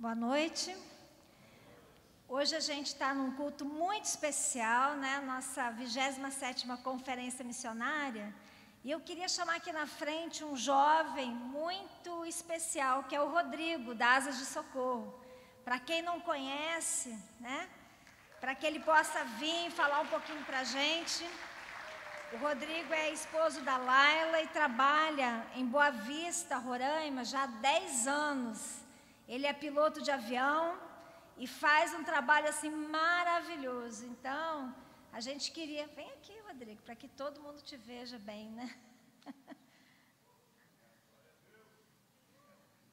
Boa noite. Hoje a gente está num culto muito especial, né? Nossa 27ª Conferência Missionária. E eu queria chamar aqui na frente um jovem muito especial, que é o Rodrigo, da Asas de Socorro. Para quem não conhece, né? Para que ele possa vir falar um pouquinho para a gente. O Rodrigo é esposo da Laila e trabalha em Boa Vista, Roraima, já há 10 anos. Ele é piloto de avião e faz um trabalho assim maravilhoso. Então, a gente queria... Vem aqui, Rodrigo, para que todo mundo te veja bem, né?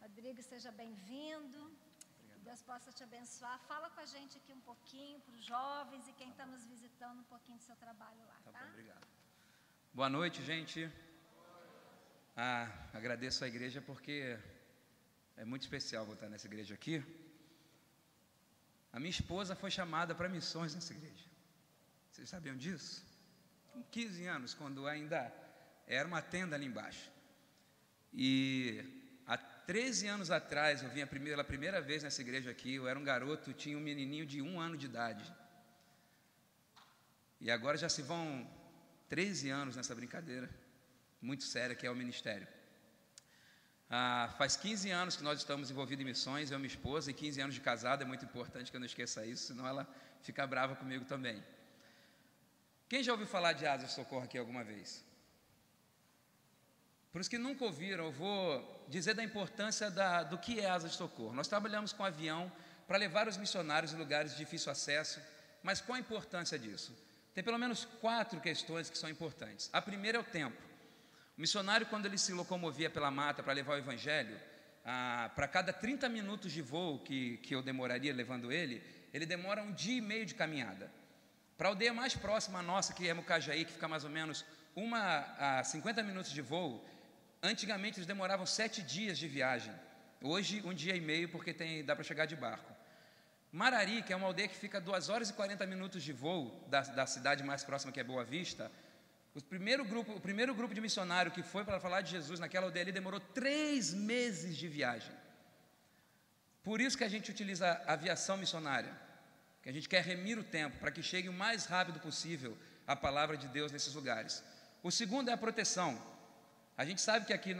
Rodrigo, seja bem-vindo. Que Deus possa te abençoar. Fala com a gente aqui um pouquinho para os jovens e quem está nos visitando um pouquinho do seu trabalho lá, tá? Bom, obrigado. Boa noite, gente. Agradeço a igreja porque é muito especial voltar nessa igreja aqui. A minha esposa foi chamada para missões nessa igreja. Vocês sabiam disso? Com 15 anos, quando ainda era uma tenda ali embaixo. E há 13 anos atrás, eu vim pela primeira vez nessa igreja aqui. Eu era um garoto, tinha um menininho de 1 ano de idade. E agora já se vão 13 anos nessa brincadeira muito séria que é o ministério. Faz 15 anos que nós estamos envolvidos em missões, eu e minha esposa, e 15 anos de casado, é muito importante que eu não esqueça isso, senão ela fica brava comigo também. Quem já ouviu falar de Asas de Socorro aqui alguma vez? Para os que nunca ouviram, eu vou dizer da importância do que é Asas de Socorro. Nós trabalhamos com avião para levar os missionários em lugares de difícil acesso, mas qual a importância disso? Tem pelo menos 4 questões que são importantes. A primeira é o tempo. O missionário, quando ele se locomovia pela mata para levar o evangelho, para cada 30 minutos de voo que eu demoraria levando ele demora 1 dia e meio de caminhada. Para a aldeia mais próxima nossa, que é Mucajaí, que fica mais ou menos 50 minutos de voo, antigamente eles demoravam 7 dias de viagem. Hoje, 1 dia e meio, porque dá para chegar de barco. Marari, que é uma aldeia que fica 2 horas e 40 minutos de voo da cidade mais próxima, que é Boa Vista. O primeiro grupo de missionário que foi para falar de Jesus naquela aldeia ali demorou 3 meses de viagem. Por isso que a gente utiliza a aviação missionária, que a gente quer remir o tempo para que chegue o mais rápido possível a palavra de Deus nesses lugares. O segundo é a proteção. A gente sabe que aqui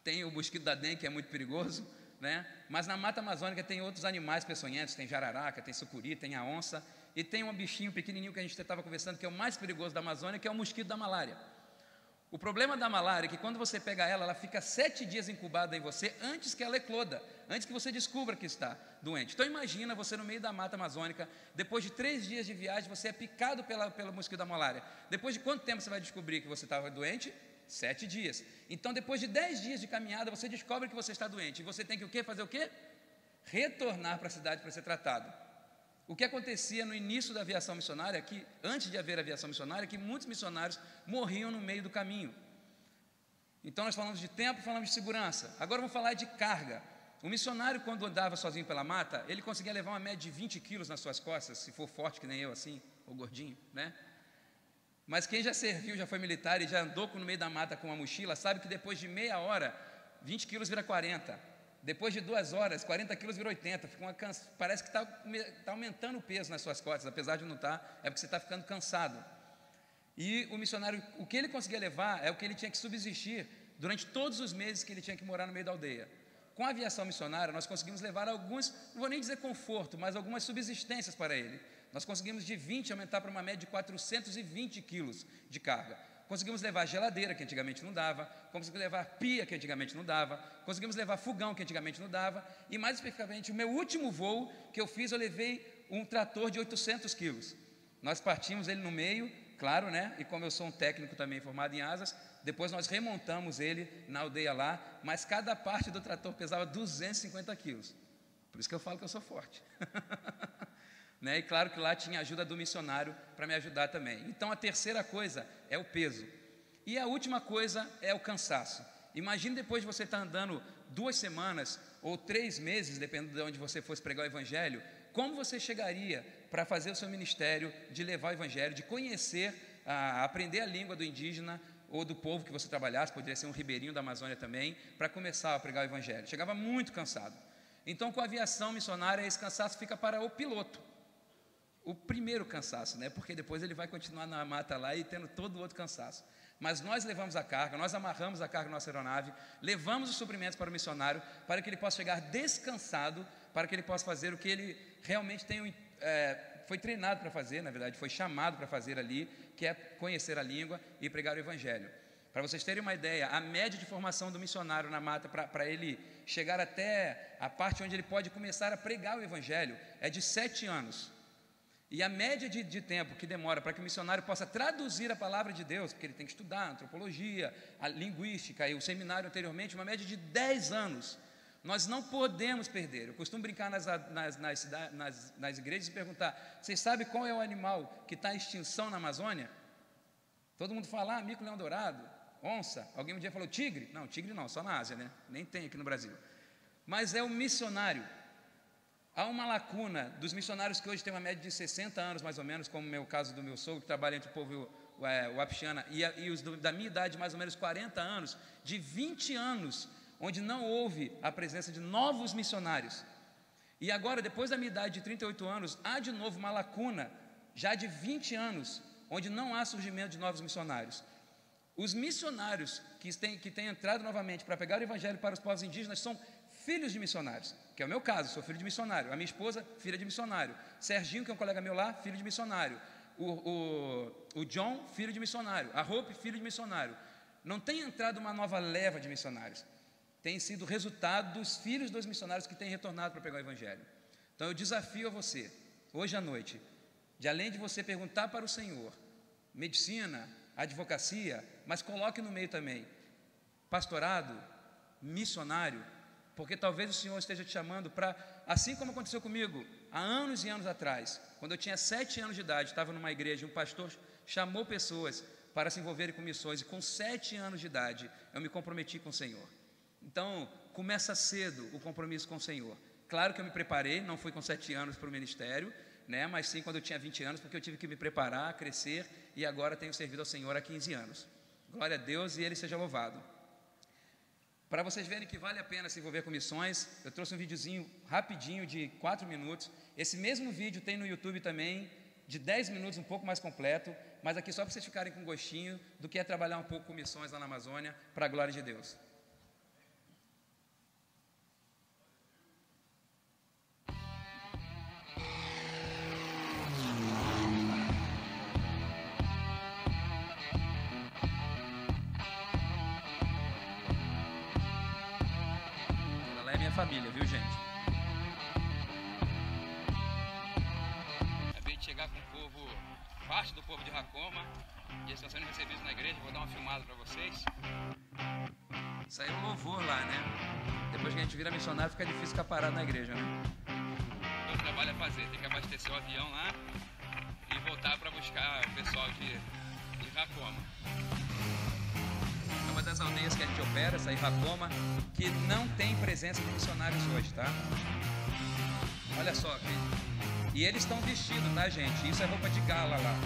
tem o mosquito da dengue, que é muito perigoso, né? Mas na Mata Amazônica tem outros animais peçonhentos, tem jararaca, tem sucuri, tem a onça, e tem um bichinho pequenininho que a gente estava conversando, que é o mais perigoso da Amazônia, que é o mosquito da malária. O problema da malária é que quando você pega ela fica 7 dias incubada em você antes que ela ecloda, antes que você descubra que está doente. Então imagina você no meio da Mata Amazônica, depois de 3 dias de viagem, você é picado pelo mosquito da malária. Depois de quanto tempo você vai descobrir que você estava doente? 7 dias. Então depois de 10 dias de caminhada, você descobre que você está doente. E você tem que o quê? Fazer o quê? Retornar para a cidade para ser tratado. O que acontecia no início da aviação missionária, que antes de haver aviação missionária, que muitos missionários morriam no meio do caminho. Então nós falamos de tempo, falamos de segurança. Agora vamos falar de carga. O missionário, quando andava sozinho pela mata, ele conseguia levar uma média de 20 quilos nas suas costas, se for forte que nem eu assim, ou gordinho, né? Mas quem já serviu, já foi militar e já andou no meio da mata com uma mochila, sabe que depois de meia hora, 20 quilos vira 40. Depois de 2 horas, 40 quilos vira 80. Parece que está aumentando o peso nas suas costas, apesar de não estar, é porque você está ficando cansado. E o missionário, o que ele conseguia levar é o que ele tinha que subsistir durante todos os meses que ele tinha que morar no meio da aldeia. Com a aviação missionária, nós conseguimos levar alguns, não vou nem dizer conforto, mas algumas subsistências para ele. Nós conseguimos de 20 aumentar para uma média de 420 quilos de carga. Conseguimos levar geladeira, que antigamente não dava, conseguimos levar pia, que antigamente não dava, conseguimos levar fogão, que antigamente não dava, e mais especificamente, o meu último voo que eu fiz, eu levei um trator de 800 quilos. Nós partimos ele no meio, claro, né? E como eu sou um técnico também formado em asas, depois nós remontamos ele na aldeia lá, mas cada parte do trator pesava 250 quilos. Por isso que eu falo que eu sou forte. Né? E claro que lá tinha ajuda do missionário para me ajudar também. Então a terceira coisa é o peso. E a última coisa é o cansaço. Imagine depois de você estar andando 2 semanas ou 3 meses, dependendo de onde você fosse pregar o evangelho, como você chegaria para fazer o seu ministério de levar o evangelho, de conhecer, aprender a língua do indígena ou do povo que você trabalhasse, poderia ser um ribeirinho da Amazônia também, para começar a pregar o evangelho. Chegava muito cansado. Então, com a aviação missionária, esse cansaço fica para o piloto. O primeiro cansaço, né? Porque depois ele vai continuar na mata lá e tendo todo o outro cansaço. Mas nós levamos a carga, nós amarramos a carga na nossa aeronave, levamos os suprimentos para o missionário, para que ele possa chegar descansado, para que ele possa fazer o que ele realmente foi treinado para fazer, na verdade, foi chamado para fazer ali, que é conhecer a língua e pregar o evangelho. Para vocês terem uma ideia, a média de formação do missionário na mata, para ele chegar até a parte onde ele pode começar a pregar o evangelho, é de 7 anos. E a média de tempo que demora para que o missionário possa traduzir a palavra de Deus, porque ele tem que estudar antropologia, a linguística e o seminário anteriormente, uma média de 10 anos. Nós não podemos perder. Eu costumo brincar nas igrejas e perguntar: vocês sabem qual é o animal que está em extinção na Amazônia? Todo mundo fala: mico-leão-dourado, onça. Alguém um dia falou tigre? Não, tigre não, só na Ásia, né? Nem tem aqui no Brasil. Mas é o missionário. Há uma lacuna dos missionários que hoje têm uma média de 60 anos, mais ou menos, como é o caso do meu sogro, que trabalha entre o povo Wapixiana, e os da minha idade, mais ou menos 40 anos, de 20 anos, onde não houve a presença de novos missionários. E agora, depois da minha idade de 38 anos, há de novo uma lacuna, já de 20 anos, onde não há surgimento de novos missionários. Os missionários que têm entrado novamente para pegar o evangelho para os povos indígenas são filhos de missionários, que é o meu caso, sou filho de missionário. A minha esposa, filha de missionário. Serginho, que é um colega meu lá, filho de missionário. O John, filho de missionário. A Hope, filho de missionário. Não tem entrado uma nova leva de missionários. Tem sido resultado dos filhos dos missionários que têm retornado para pegar o evangelho. Então eu desafio a você, hoje à noite, de além de você perguntar para o Senhor, medicina, advocacia, mas coloque no meio também, pastorado, missionário, porque talvez o Senhor esteja te chamando para, assim como aconteceu comigo há anos e anos atrás, quando eu tinha 7 anos de idade, estava numa igreja, um pastor chamou pessoas para se envolverem com missões, e com 7 anos de idade eu me comprometi com o Senhor. Então, começa cedo o compromisso com o Senhor. Claro que eu me preparei, não fui com 7 anos para o ministério, né, mas sim quando eu tinha 20 anos, porque eu tive que me preparar, crescer, e agora tenho servido ao Senhor há 15 anos. Glória a Deus e Ele seja louvado. Para vocês verem que vale a pena se envolver com missões, eu trouxe um videozinho rapidinho de 4 minutos. Esse mesmo vídeo tem no YouTube também, de 10 minutos, um pouco mais completo, mas aqui só para vocês ficarem com gostinho do que é trabalhar um pouco com missões lá na Amazônia, para a glória de Deus. Família, viu, gente? Acabei de chegar com o povo, parte do povo de Racoma, e eles estão sendo recebidos na igreja. Vou dar uma filmada para vocês. Saiu um louvor lá, né? Depois que a gente vira missionário, fica difícil ficar parado na igreja, né? Meu trabalho é fazer, tem que abastecer o avião lá e voltar para buscar o pessoal de Racoma. Uma das aldeias que a gente opera, essa Racoma, que não tem presença de missionários hoje, tá? Olha só, filho. E eles estão vestidos, tá, gente? Isso é roupa de gala lá,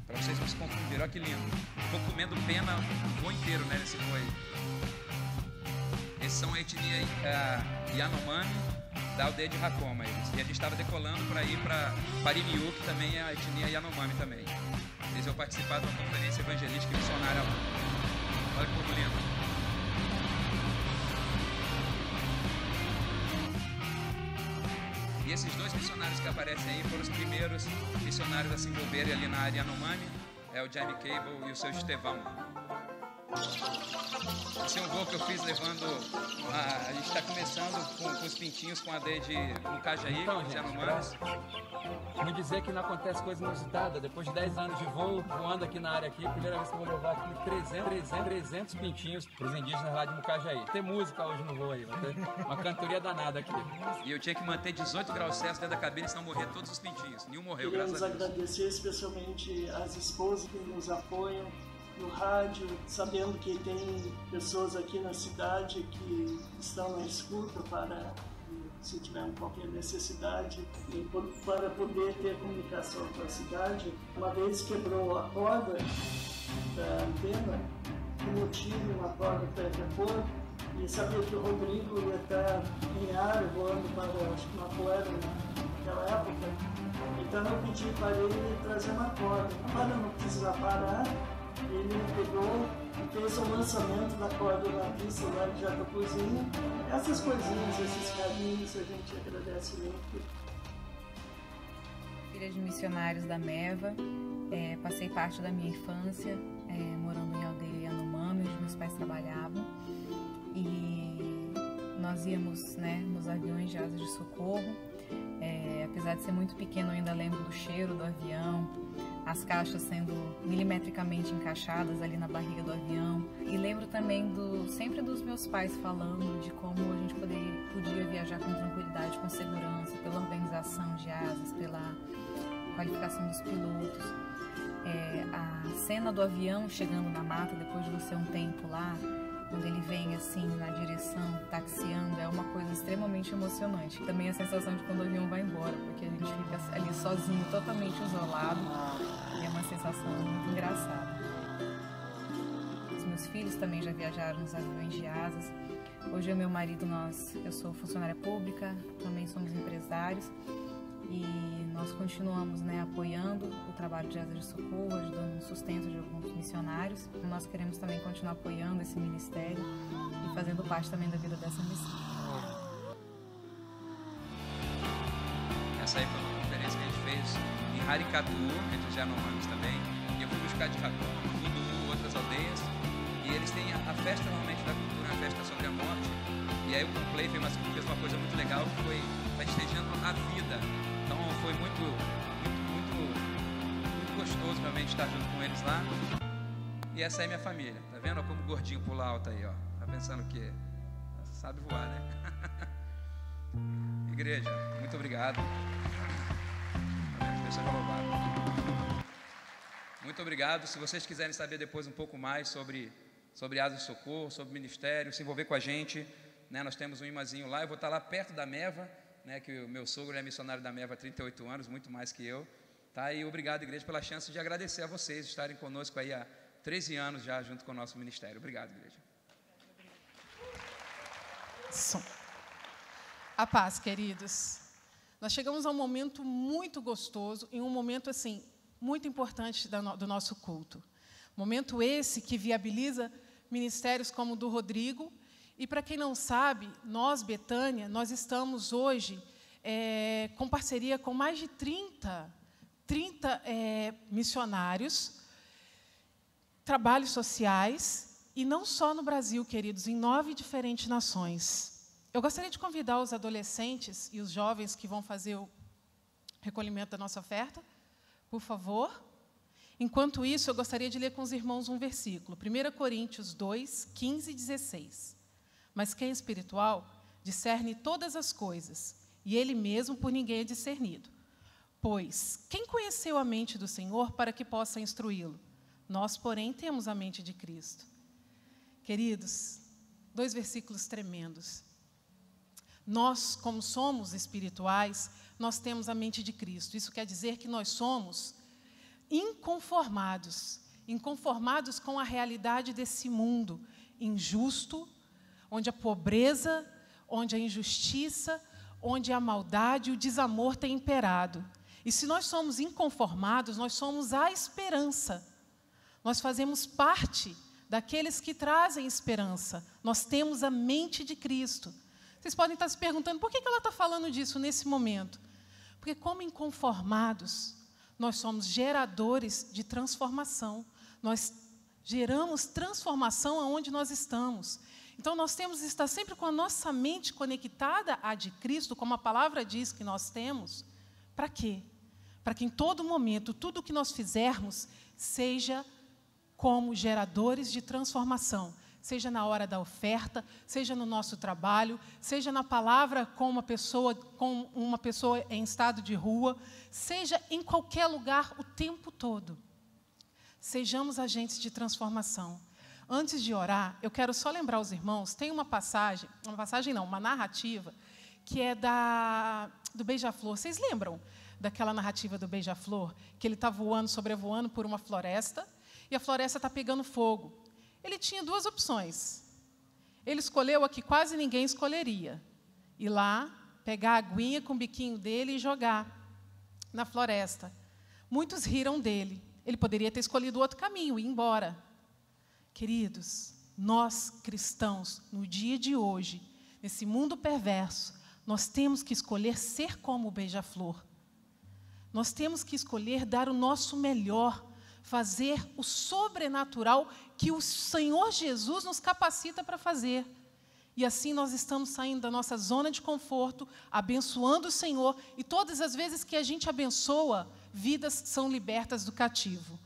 para vocês não se confundirem. Olha que lindo. Estou comendo pena o voo inteiro, né, nesse voo aí. Esses são a etnia Yanomami, da aldeia de Racoma, eles. E a gente estava decolando para ir para Parimiu, que também é a etnia Yanomami também. Eles vão participar de uma conferência evangelística e missionária lá. Olha que povo lindo. E esses 2 missionários que aparecem aí foram os primeiros missionários a se envolverem ali na área Yanomami, é o Jaime Cable e o seu Estevão. Esse é um voo que eu fiz levando, a gente está começando com os pintinhos com a aldeia de Mucajaí, então, com os Yanomamis. Me dizer que não acontece coisa inusitada, depois de 10 anos de voo, voando aqui na área aqui, primeira vez que eu vou levar aqui 300 pintinhos para os indígenas lá de Mucajaí. Tem música hoje no voo aí, vai ter uma cantoria danada aqui. E eu tinha que manter 18 graus Celsius dentro da cabine, senão morrer todos os pintinhos. Nenhum morreu, graças a Deus. Queremos agradecer especialmente as esposas que nos apoiam no rádio, sabendo que tem pessoas aqui na cidade que estão na escuta para, se tiver qualquer necessidade, para poder ter comunicação com a cidade. Uma vez quebrou a corda da antena, por motivo uma corda pré-cor, e sabia que o Rodrigo ia estar em área, voando para, acho que Mapuera naquela época. Então eu pedi para ele trazer uma corda. Para não precisar parar, ele pegou e fez o lançamento da corda na pista lá de Jatapuzinho. Essas coisinhas, esses carinhos, a gente agradece muito. Filha de missionários da MEVA, passei parte da minha infância morando em aldeia Yanomami, onde meus pais trabalhavam, e nós íamos, né, nos aviões de asas de socorro. Apesar de ser muito pequeno, eu ainda lembro do cheiro do avião, as caixas sendo milimetricamente encaixadas ali na barriga do avião, e lembro também sempre dos meus pais falando de como a gente podia viajar com tranquilidade, com segurança, pela organização de asas, pela qualificação dos pilotos. A cena do avião chegando na mata, depois de você um tempo lá, quando ele vem assim na direção, taxiando, é uma coisa extremamente emocionante. Também a sensação de quando o avião vai embora, porque a gente fica ali sozinho, totalmente isolado, e é uma sensação muito engraçada. Os meus filhos também já viajaram nos aviões de asas. Hoje eu e meu marido, eu sou funcionária pública, também somos empresários, e nós continuamos, né, apoiando o trabalho de asas de socorro, ajudando no sustento de alguns missionários. E nós queremos também continuar apoiando esse ministério e fazendo parte também da vida dessa missão. Essa aí foi uma conferência que a gente fez em Haricatu, que a gente já não Yanomamis também, e eu fui buscar de Racon, Tudo, outras aldeias, e eles têm a festa normalmente da cultura, a festa sobre a morte, e aí o Complay fez uma coisa muito legal, que foi festejando a vida. Então foi muito gostoso realmente estar junto com eles lá. E essa é minha família, tá vendo? Olha como o gordinho pula alto aí, ó. Tá pensando o quê? Sabe voar, né? Igreja, muito obrigado. Deus seja louvado. Muito obrigado. Se vocês quiserem saber depois um pouco mais sobre asas de socorro, sobre ministério, se envolver com a gente, né? Nós temos um imazinho lá. Eu vou estar lá perto da MEVA, né, que o meu sogro é missionário da MEVA há 38 anos, muito mais que eu, tá? E obrigado, igreja, pela chance de agradecer a vocês, estarem conosco aí há 13 anos já, junto com o nosso ministério. Obrigado, igreja. A paz, queridos. Nós chegamos a um momento muito gostoso e um momento, assim, muito importante do nosso culto. Momento esse que viabiliza ministérios como o do Rodrigo. E, para quem não sabe, nós, Betânia, nós estamos hoje com parceria com mais de 30 missionários, trabalhos sociais, e não só no Brasil, queridos, em 9 diferentes nações. Eu gostaria de convidar os adolescentes e os jovens que vão fazer o recolhimento da nossa oferta, por favor. Enquanto isso, eu gostaria de ler com os irmãos um versículo, 1 Coríntios 2, 15 e 16. Mas quem é espiritual discerne todas as coisas, e ele mesmo por ninguém é discernido. Pois, quem conheceu a mente do Senhor para que possa instruí-lo? Nós, porém, temos a mente de Cristo. Queridos, 2 versículos tremendos. Nós, como somos espirituais, nós temos a mente de Cristo. Isso quer dizer que nós somos inconformados com a realidade desse mundo injusto, onde a pobreza, onde a injustiça, onde a maldade e o desamor têm imperado. E se nós somos inconformados, nós somos a esperança. Nós fazemos parte daqueles que trazem esperança. Nós temos a mente de Cristo. Vocês podem estar se perguntando, por que ela está falando disso nesse momento? Porque, como inconformados, nós somos geradores de transformação. Nós geramos transformação aonde nós estamos. Então, nós temos que estar sempre com a nossa mente conectada à de Cristo, como a palavra diz que nós temos. Para quê? Para que em todo momento, tudo o que nós fizermos seja como geradores de transformação. Seja na hora da oferta, seja no nosso trabalho, seja na palavra com uma pessoa em estado de rua, seja em qualquer lugar o tempo todo. Sejamos agentes de transformação. Antes de orar, eu quero só lembrar os irmãos, tem uma narrativa, que é do Beija-Flor. Vocês lembram daquela narrativa do Beija-Flor? Que ele está sobrevoando por uma floresta, e a floresta está pegando fogo. Ele tinha 2 opções. Ele escolheu a que quase ninguém escolheria. Ir lá, pegar a aguinha com o biquinho dele e jogar na floresta. Muitos riram dele. Ele poderia ter escolhido outro caminho, ir embora. Queridos, nós cristãos, no dia de hoje, nesse mundo perverso, nós temos que escolher ser como o beija-flor. Nós temos que escolher dar o nosso melhor, fazer o sobrenatural que o Senhor Jesus nos capacita para fazer. E assim nós estamos saindo da nossa zona de conforto, abençoando o Senhor, e todas as vezes que a gente abençoa, vidas são libertas do cativo.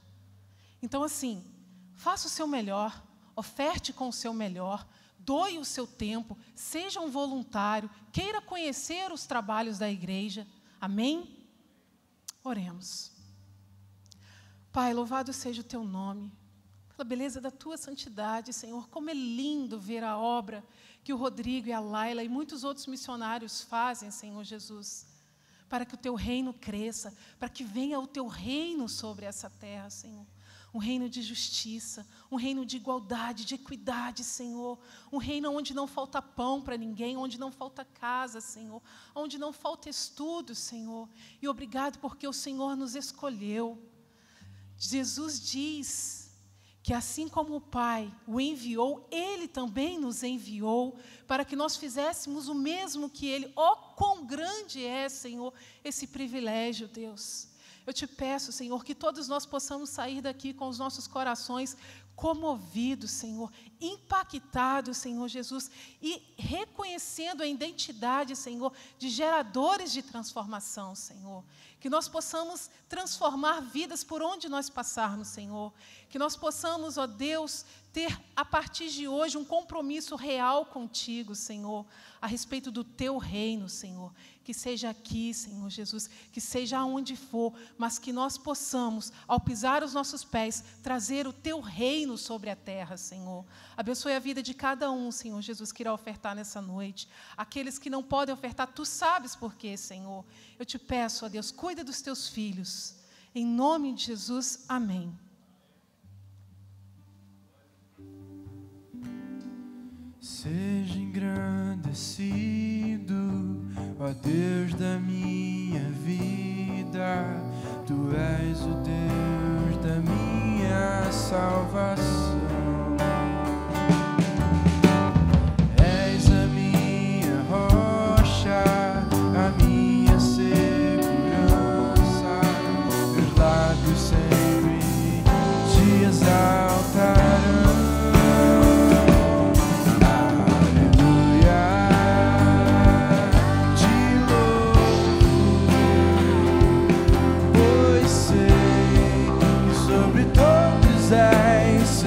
Então, assim, faça o seu melhor, oferte com o seu melhor, doe o seu tempo, seja um voluntário, queira conhecer os trabalhos da igreja. Amém? Oremos. Pai, louvado seja o teu nome, pela beleza da tua santidade, Senhor. Como é lindo ver a obra que o Rodrigo e a Laila e muitos outros missionários fazem, Senhor Jesus, para que o teu reino cresça, para que venha o teu reino sobre essa terra, Senhor. Um reino de justiça, um reino de igualdade, de equidade, Senhor. Um reino onde não falta pão para ninguém, onde não falta casa, Senhor. Onde não falta estudo, Senhor. E obrigado porque o Senhor nos escolheu. Jesus diz que assim como o Pai o enviou, Ele também nos enviou para que nós fizéssemos o mesmo que Ele. Oh, quão grande é, Senhor, esse privilégio, Deus. Eu te peço, Senhor, que todos nós possamos sair daqui com os nossos corações comovidos, Senhor, impactados, Senhor Jesus, e reconhecendo a identidade, Senhor, de geradores de transformação, Senhor. Que nós possamos transformar vidas por onde nós passarmos, Senhor. Que nós possamos, ó Deus, ter a partir de hoje um compromisso real contigo, Senhor, a respeito do teu reino, Senhor. Que seja aqui, Senhor Jesus, que seja aonde for, mas que nós possamos, ao pisar os nossos pés, trazer o teu reino sobre a terra, Senhor. Abençoe a vida de cada um, Senhor Jesus, que irá ofertar nessa noite. Aqueles que não podem ofertar, tu sabes por quê, Senhor. Eu te peço, ó Deus, cuida dos teus filhos. Em nome de Jesus, amém. Seja engrandecido, ó Deus da minha vida. Tu és o Deus da minha salvação. És a minha rocha, a minha segurança. Meus lábios sempre te exaltarão. Sobre todos és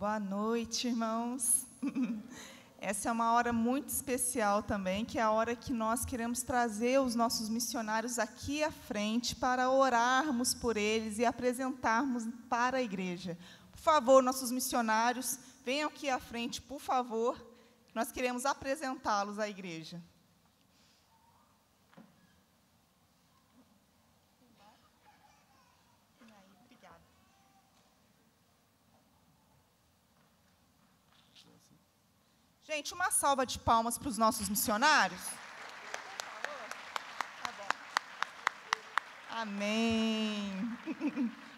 Boa noite, irmãos. Essa é uma hora muito especial também, que é a hora que nós queremos trazer os nossos missionários aqui à frente para orarmos por eles e apresentarmos para a igreja. Por favor, nossos missionários, venham aqui à frente, por favor. Nós queremos apresentá-los à igreja. Gente, uma salva de palmas para os nossos missionários. Tá bom. Amém.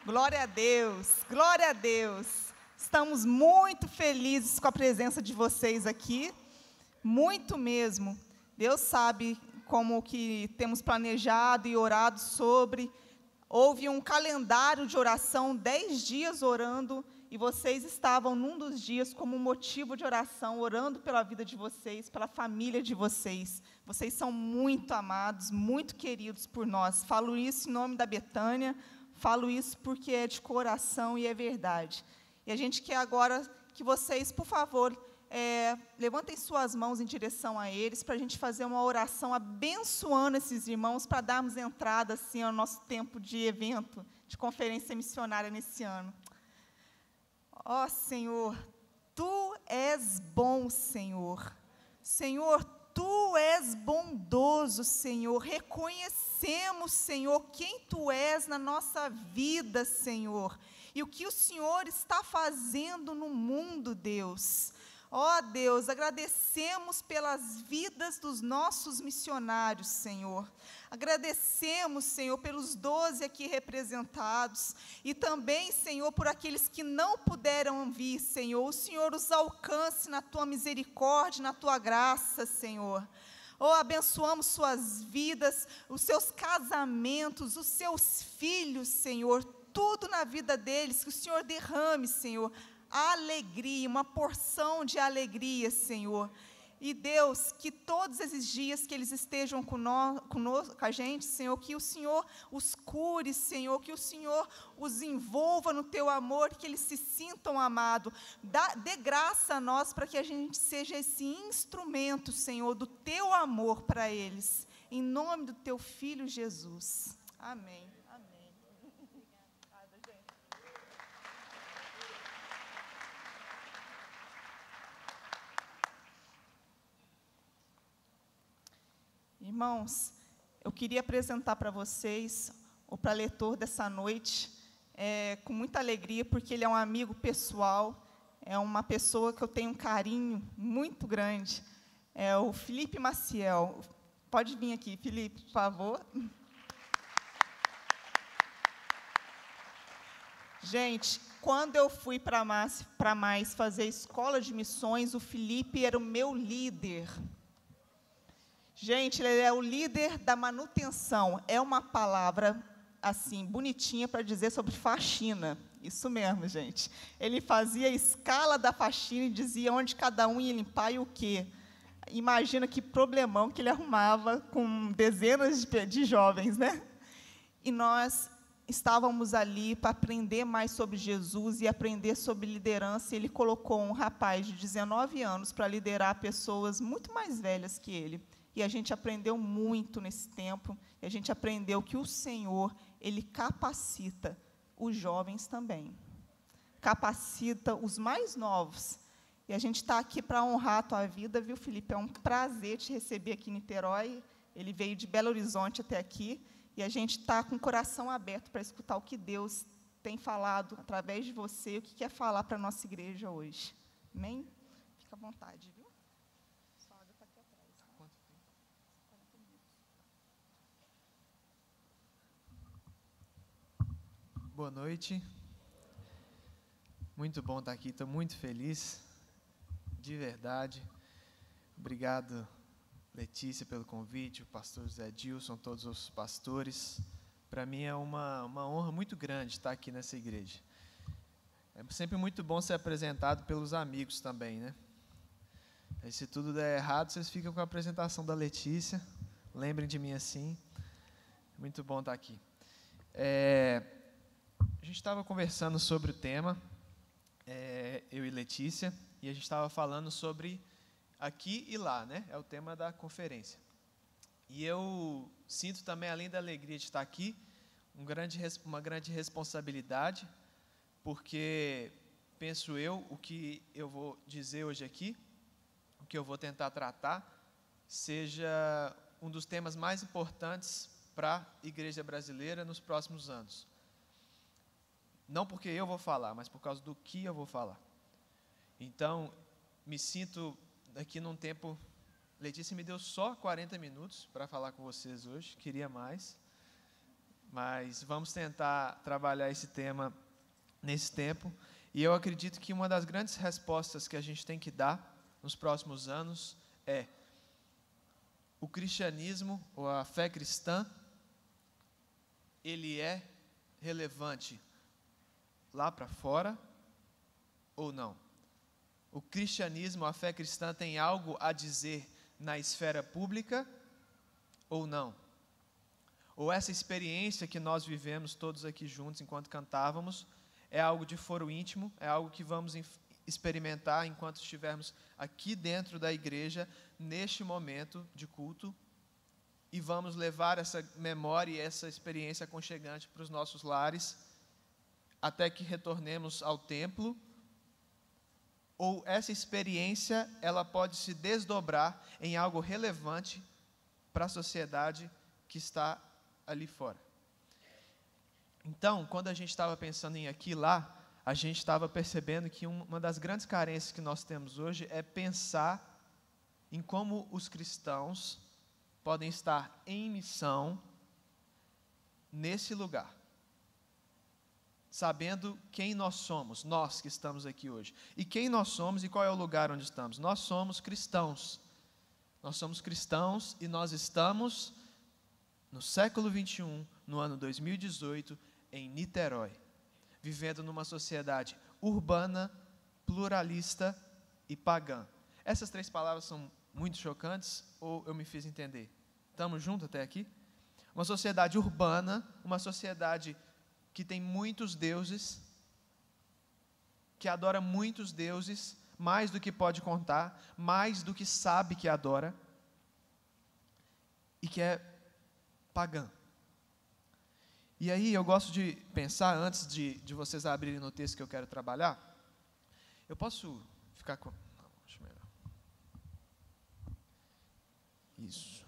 Glória a Deus, glória a Deus. Estamos muito felizes com a presença de vocês aqui, muito mesmo. Deus sabe como que temos planejado e orado sobre. Houve um calendário de oração, 10 dias orando, e vocês estavam num dos dias como motivo de oração, orando pela vida de vocês, pela família de vocês. Vocês são muito amados, muito queridos por nós. Falo isso em nome da Betânia, falo isso porque é de coração e é verdade. E a gente quer agora que vocês, por favor, levantem suas mãos em direção a eles, para a gente fazer uma oração abençoando esses irmãos, para darmos entrada assim, ao nosso tempo de evento, de conferência missionária nesse ano. Ó Senhor, Tu és bom, Senhor. Senhor, Tu és bondoso, Senhor. Reconhecemos, Senhor, quem Tu és na nossa vida, Senhor. E o que o Senhor está fazendo no mundo, Deus. Ó Deus, agradecemos pelas vidas dos nossos missionários, Senhor. Agradecemos, Senhor, pelos 12 aqui representados. E também, Senhor, por aqueles que não puderam vir, Senhor. O Senhor os alcance na Tua misericórdia, na Tua graça, Senhor. Oh, abençoamos suas vidas, os seus casamentos, os seus filhos, Senhor. Tudo na vida deles, que o Senhor derrame, Senhor, alegria, uma porção de alegria, Senhor. E Deus, que todos esses dias que eles estejam conosco, com a gente, Senhor, que o Senhor os cure, Senhor, que o Senhor os envolva no Teu amor, que eles se sintam amados. Dê graça a nós para que a gente seja esse instrumento, Senhor, do Teu amor para eles. Em nome do Teu Filho Jesus. Amém. Irmãos, eu queria apresentar para vocês o preletor dessa noite, com muita alegria, porque ele é um amigo pessoal, é uma pessoa que eu tenho um carinho muito grande, é o Felipe Maciel. Pode vir aqui, Felipe, por favor. Gente, quando eu fui para mais fazer escola de missões, o Felipe era o meu líder. Gente, ele é o líder da manutenção. É uma palavra, assim, bonitinha para dizer sobre faxina. Isso mesmo, gente. Ele fazia a escala da faxina e dizia onde cada um ia limpar e o quê. Imagina que problemão que ele arrumava com dezenas de jovens, né? E nós estávamos ali para aprender mais sobre Jesus e aprender sobre liderança. E ele colocou um rapaz de 19 anos para liderar pessoas muito mais velhas que ele. E a gente aprendeu muito nesse tempo, e a gente aprendeu que o Senhor, Ele capacita os jovens também. Capacita os mais novos. E a gente está aqui para honrar a tua vida, viu, Felipe? É um prazer te receber aqui em Niterói. Ele veio de Belo Horizonte até aqui, e a gente está com o coração aberto para escutar o que Deus tem falado através de você, o que quer falar para a nossa igreja hoje. Amém? Fica à vontade, viu? Boa noite. Muito bom estar aqui, estou muito feliz, de verdade. Obrigado, Letícia, pelo convite, o pastor José Dilson, todos os pastores. Para mim é uma honra muito grande estar aqui nessa igreja. É sempre muito bom ser apresentado pelos amigos também, né? Aí, se tudo der errado, vocês ficam com a apresentação da Letícia. Lembrem de mim assim. Muito bom estar aqui. A gente estava conversando sobre o tema, eu e Letícia, e a gente estava falando sobre aqui e lá, né? É o tema da conferência. E eu sinto também, além da alegria de estar aqui, uma grande responsabilidade, porque penso eu, o que eu vou dizer hoje aqui, o que eu vou tentar tratar, seja um dos temas mais importantes para a igreja brasileira nos próximos anos. Não porque eu vou falar, mas por causa do que eu vou falar. Então, me sinto aqui num tempo... Letícia me deu só 40 minutos para falar com vocês hoje, queria mais. Mas vamos tentar trabalhar esse tema nesse tempo. E eu acredito que uma das grandes respostas que a gente tem que dar nos próximos anos é: o cristianismo, ou a fé cristã, ele é relevante lá para fora ou não? O cristianismo, a fé cristã, tem algo a dizer na esfera pública ou não? Ou essa experiência que nós vivemos todos aqui juntos enquanto cantávamos é algo de foro íntimo, é algo que vamos experimentar enquanto estivermos aqui dentro da igreja, neste momento de culto, e vamos levar essa memória e essa experiência aconchegante para os nossos lares, até que retornemos ao templo? Ou essa experiência, ela pode se desdobrar em algo relevante para a sociedade que está ali fora? Então, quando a gente estava pensando em aqui e lá, a gente estava percebendo que uma das grandes carências que nós temos hoje é pensar em como os cristãos podem estar em missão nesse lugar, sabendo quem nós somos, nós que estamos aqui hoje. E quem nós somos e qual é o lugar onde estamos? Nós somos cristãos. Nós somos cristãos e nós estamos no século 21, no ano 2018, em Niterói, vivendo numa sociedade urbana, pluralista e pagã. Essas 3 palavras são muito chocantes, ou eu me fiz entender? Estamos juntos até aqui? Uma sociedade urbana, uma sociedade que tem muitos deuses, que adora muitos deuses, mais do que pode contar, mais do que sabe que adora, e que é pagã. E aí eu gosto de pensar, antes de vocês abrirem no texto que eu quero trabalhar, eu posso ficar com... Não, acho melhor. Isso.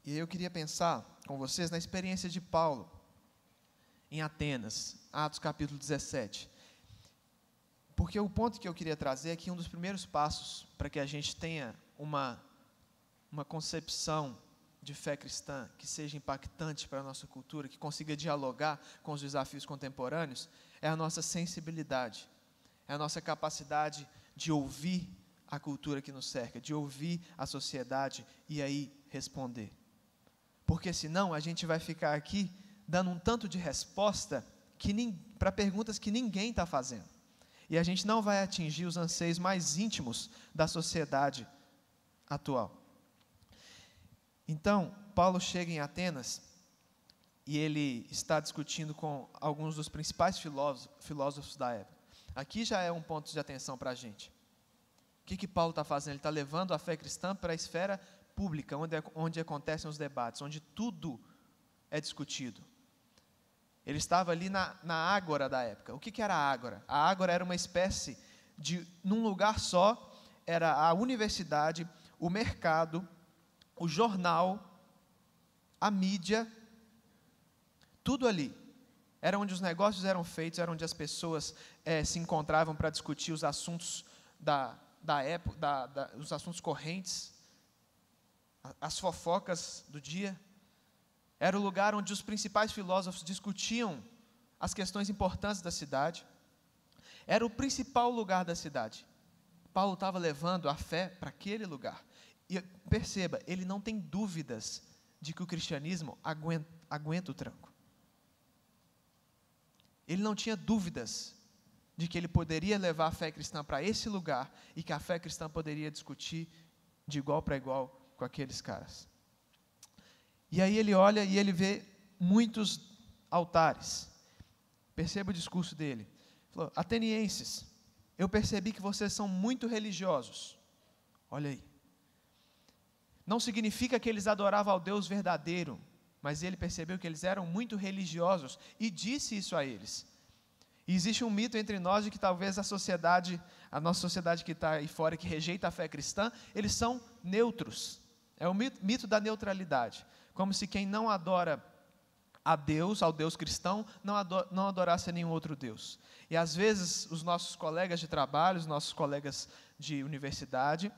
E aí eu queria pensar com vocês na experiência de Paulo em Atenas, Atos capítulo 17. Porque o ponto que eu queria trazer é que um dos primeiros passos para que a gente tenha uma concepção de fé cristã que seja impactante para a nossa cultura, que consiga dialogar com os desafios contemporâneos, é a nossa sensibilidade, é a nossa capacidade de ouvir a cultura que nos cerca, de ouvir a sociedade e aí responder. Porque senão a gente vai ficar aqui dando um tanto de resposta para perguntas que ninguém está fazendo. E a gente não vai atingir os anseios mais íntimos da sociedade atual. Então, Paulo chega em Atenas e ele está discutindo com alguns dos principais filósofos da época. Aqui já é um ponto de atenção para a gente. O que Paulo está fazendo? Ele está levando a fé cristã para a esfera pública, onde acontecem os debates, onde tudo é discutido. Ele estava ali na ágora da época. O que era a ágora? A ágora era uma espécie de, num lugar só, era a universidade, o mercado, o jornal, a mídia, tudo ali. Era onde os negócios eram feitos, era onde as pessoas se encontravam para discutir os assuntos da época, os assuntos correntes, as fofocas do dia. Era o lugar onde os principais filósofos discutiam as questões importantes da cidade. Era o principal lugar da cidade. Paulo estava levando a fé para aquele lugar. E perceba, ele não tem dúvidas de que o cristianismo aguenta o tranco. Ele não tinha dúvidas de que ele poderia levar a fé cristã para esse lugar e que a fé cristã poderia discutir de igual para igual com aqueles caras. E aí ele olha e ele vê muitos altares. perceba o discurso dele. Ele falou: atenienses, eu percebi que vocês são muito religiosos. Olha aí. Não significa que eles adoravam ao Deus verdadeiro, mas ele percebeu que eles eram muito religiosos e disse isso a eles. E existe um mito entre nós de que talvez a nossa sociedade que está aí fora, que rejeita a fé cristã, eles são neutros. É o mito da neutralidade. Como se quem não adora a Deus, ao Deus cristão, não adorasse a nenhum outro Deus. E às vezes os nossos colegas de trabalho, os nossos colegas de universidade,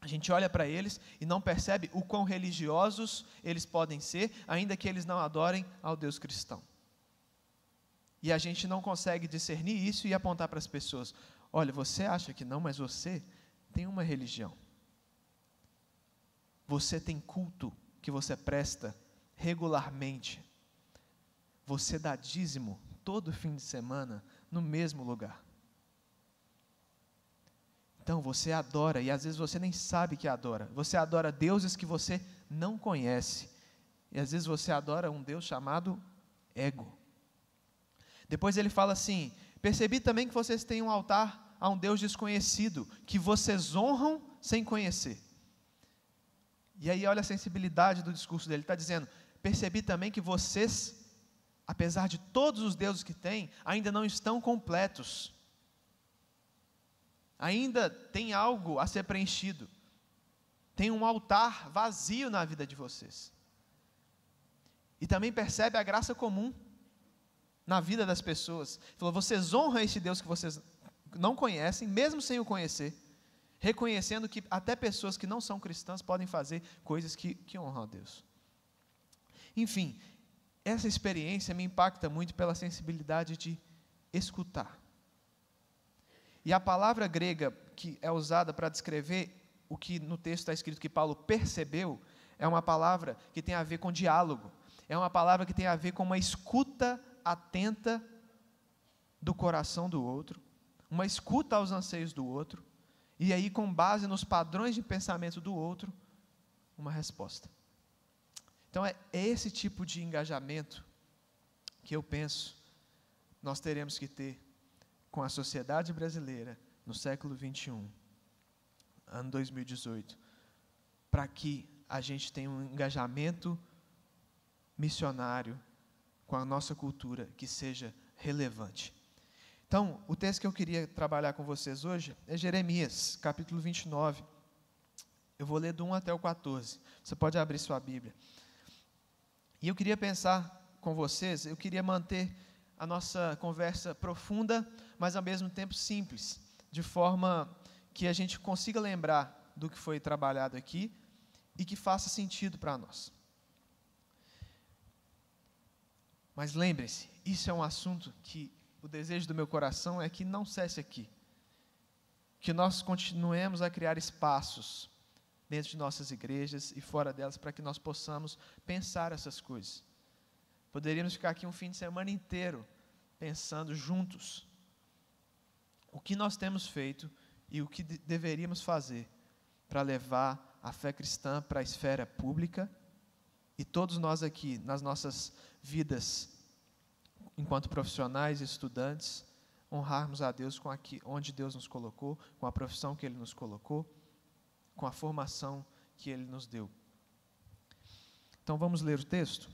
a gente olha para eles e não percebe o quão religiosos eles podem ser, ainda que eles não adorem ao Deus cristão. E a gente não consegue discernir isso e apontar para as pessoas: olha, você acha que não, mas você tem uma religião. Você tem culto que você presta regularmente. Você dá dízimo todo fim de semana no mesmo lugar. Então você adora, e às vezes você nem sabe que adora. Você adora deuses que você não conhece. E às vezes você adora um Deus chamado ego. Depois ele fala assim: percebi também que vocês têm um altar a um Deus desconhecido, que vocês honram sem conhecer. E aí olha a sensibilidade do discurso dele. Ele está dizendo: percebi também que vocês, apesar de todos os deuses que têm, ainda não estão completos. Ainda tem algo a ser preenchido. Tem um altar vazio na vida de vocês. E também percebe a graça comum na vida das pessoas. Ele falou: vocês honram esse Deus que vocês não conhecem, mesmo sem o conhecer, reconhecendo que até pessoas que não são cristãs podem fazer coisas que honram a Deus. Enfim, essa experiência me impacta muito pela sensibilidade de escutar. E a palavra grega que é usada para descrever o que no texto está escrito que Paulo percebeu, é uma palavra que tem a ver com diálogo, é uma palavra que tem a ver com uma escuta atenta do coração do outro, uma escuta aos anseios do outro, e aí, com base nos padrões de pensamento do outro, uma resposta. Então, é esse tipo de engajamento que eu penso nós teremos que ter com a sociedade brasileira no século 21, ano 2018, para que a gente tenha um engajamento missionário com a nossa cultura que seja relevante. Então, o texto que eu queria trabalhar com vocês hoje é Jeremias, capítulo 29. Eu vou ler do 1 até o 14. Você pode abrir sua Bíblia. E eu queria pensar com vocês, eu queria manter a nossa conversa profunda, mas ao mesmo tempo simples, de forma que a gente consiga lembrar do que foi trabalhado aqui e que faça sentido para nós. Mas lembre-se, isso é um assunto que o desejo do meu coração é que não cesse aqui. Que nós continuemos a criar espaços dentro de nossas igrejas e fora delas para que nós possamos pensar essas coisas. Poderíamos ficar aqui um fim de semana inteiro pensando juntos o que nós temos feito e o que deveríamos fazer para levar a fé cristã para a esfera pública e todos nós aqui, nas nossas vidas, enquanto profissionais e estudantes, honrarmos a Deus com onde Deus nos colocou, com a profissão que Ele nos colocou, com a formação que Ele nos deu. Então vamos ler o texto?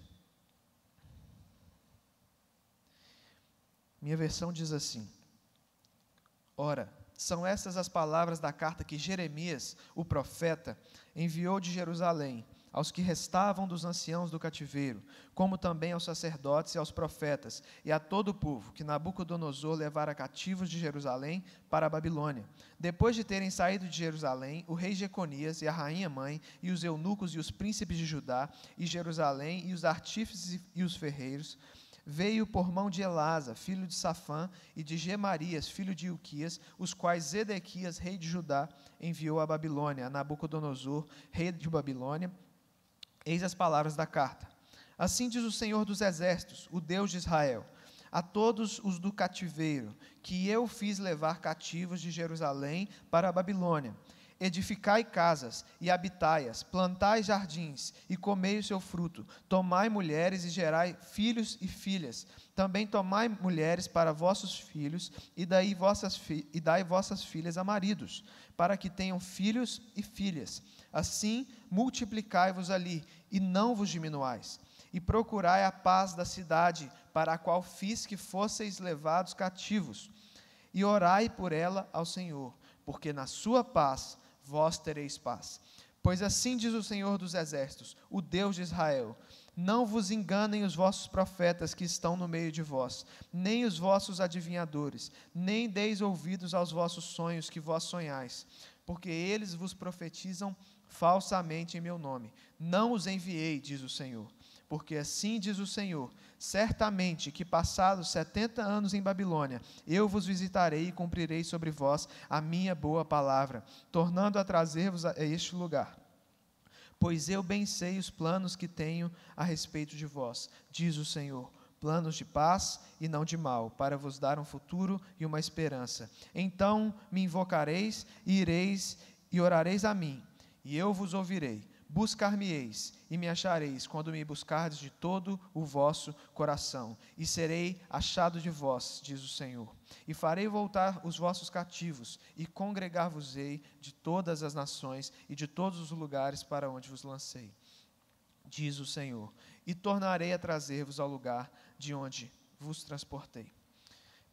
Minha versão diz assim: ora, são essas as palavras da carta que Jeremias, o profeta, enviou de Jerusalém aos que restavam dos anciãos do cativeiro, como também aos sacerdotes e aos profetas, e a todo o povo que Nabucodonosor levara cativos de Jerusalém para a Babilônia. Depois de terem saído de Jerusalém, o rei Jeconias e a rainha mãe, e os eunucos e os príncipes de Judá, e Jerusalém, e os artífices e os ferreiros, veio por mão de Elasa, filho de Safã, e de Gemarias, filho de Ilquias, os quais Zedequias, rei de Judá, enviou à Babilônia, a Nabucodonosor, rei de Babilônia. Eis as palavras da carta. Assim diz o Senhor dos Exércitos, o Deus de Israel, a todos os do cativeiro, que eu fiz levar cativos de Jerusalém para a Babilônia. edificai casas e habitai-as, plantai jardins e comei o seu fruto, tomai mulheres e gerai filhos e filhas. Também tomai mulheres para vossos filhos e dai vossas filhas a maridos, para que tenham filhos e filhas. Assim multiplicai-vos ali e não vos diminuais. E procurai a paz da cidade, para a qual fiz que fosseis levados cativos. E orai por ela ao Senhor, porque na sua paz vós tereis paz. Pois assim diz o Senhor dos Exércitos, o Deus de Israel: não vos enganem os vossos profetas que estão no meio de vós, nem os vossos adivinhadores, nem deis ouvidos aos vossos sonhos que vós sonhais, porque eles vos profetizam falsamente em meu nome. Não os enviei, diz o Senhor. Porque assim diz o Senhor: certamente que passados 70 anos em Babilônia, eu vos visitarei e cumprirei sobre vós a minha boa palavra, tornando a trazer-vos a este lugar. Pois eu bem sei os planos que tenho a respeito de vós, diz o Senhor, planos de paz e não de mal, para vos dar um futuro e uma esperança. Então me invocareis e ireis e orareis a mim, e eu vos ouvirei. Buscar-me-eis e me achareis, quando me buscardes de todo o vosso coração, e serei achado de vós, diz o Senhor. E farei voltar os vossos cativos, e congregar-vos-ei de todas as nações e de todos os lugares para onde vos lancei, diz o Senhor, e tornarei a trazer-vos ao lugar de onde vos transportei.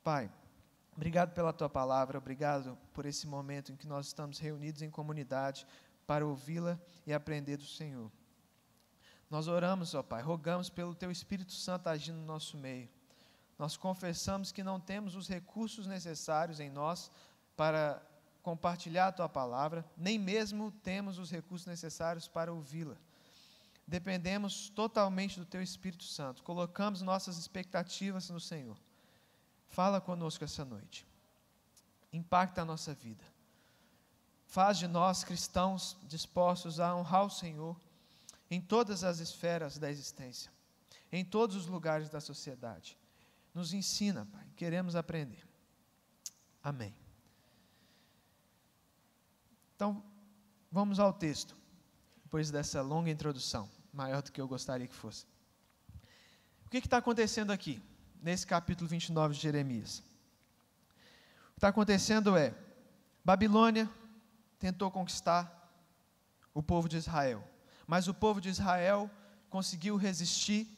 Pai, obrigado pela Tua palavra, obrigado por esse momento em que nós estamos reunidos em comunidade, para ouvi-la e aprender do Senhor. Nós oramos, ó Pai, rogamos pelo Teu Espírito Santo agindo no nosso meio. Nós confessamos que não temos os recursos necessários em nós para compartilhar a Tua palavra, nem mesmo temos os recursos necessários para ouvi-la. Dependemos totalmente do Teu Espírito Santo, colocamos nossas expectativas no Senhor. Fala conosco essa noite, impacta a nossa vida. Faz de nós cristãos dispostos a honrar o Senhor em todas as esferas da existência, em todos os lugares da sociedade. Nos ensina, Pai, queremos aprender. Amém. Então, vamos ao texto, depois dessa longa introdução, maior do que eu gostaria que fosse. O que está acontecendo aqui, nesse capítulo 29 de Jeremias? O que está acontecendo é, Babilônia tentou conquistar o povo de Israel, mas o povo de Israel conseguiu resistir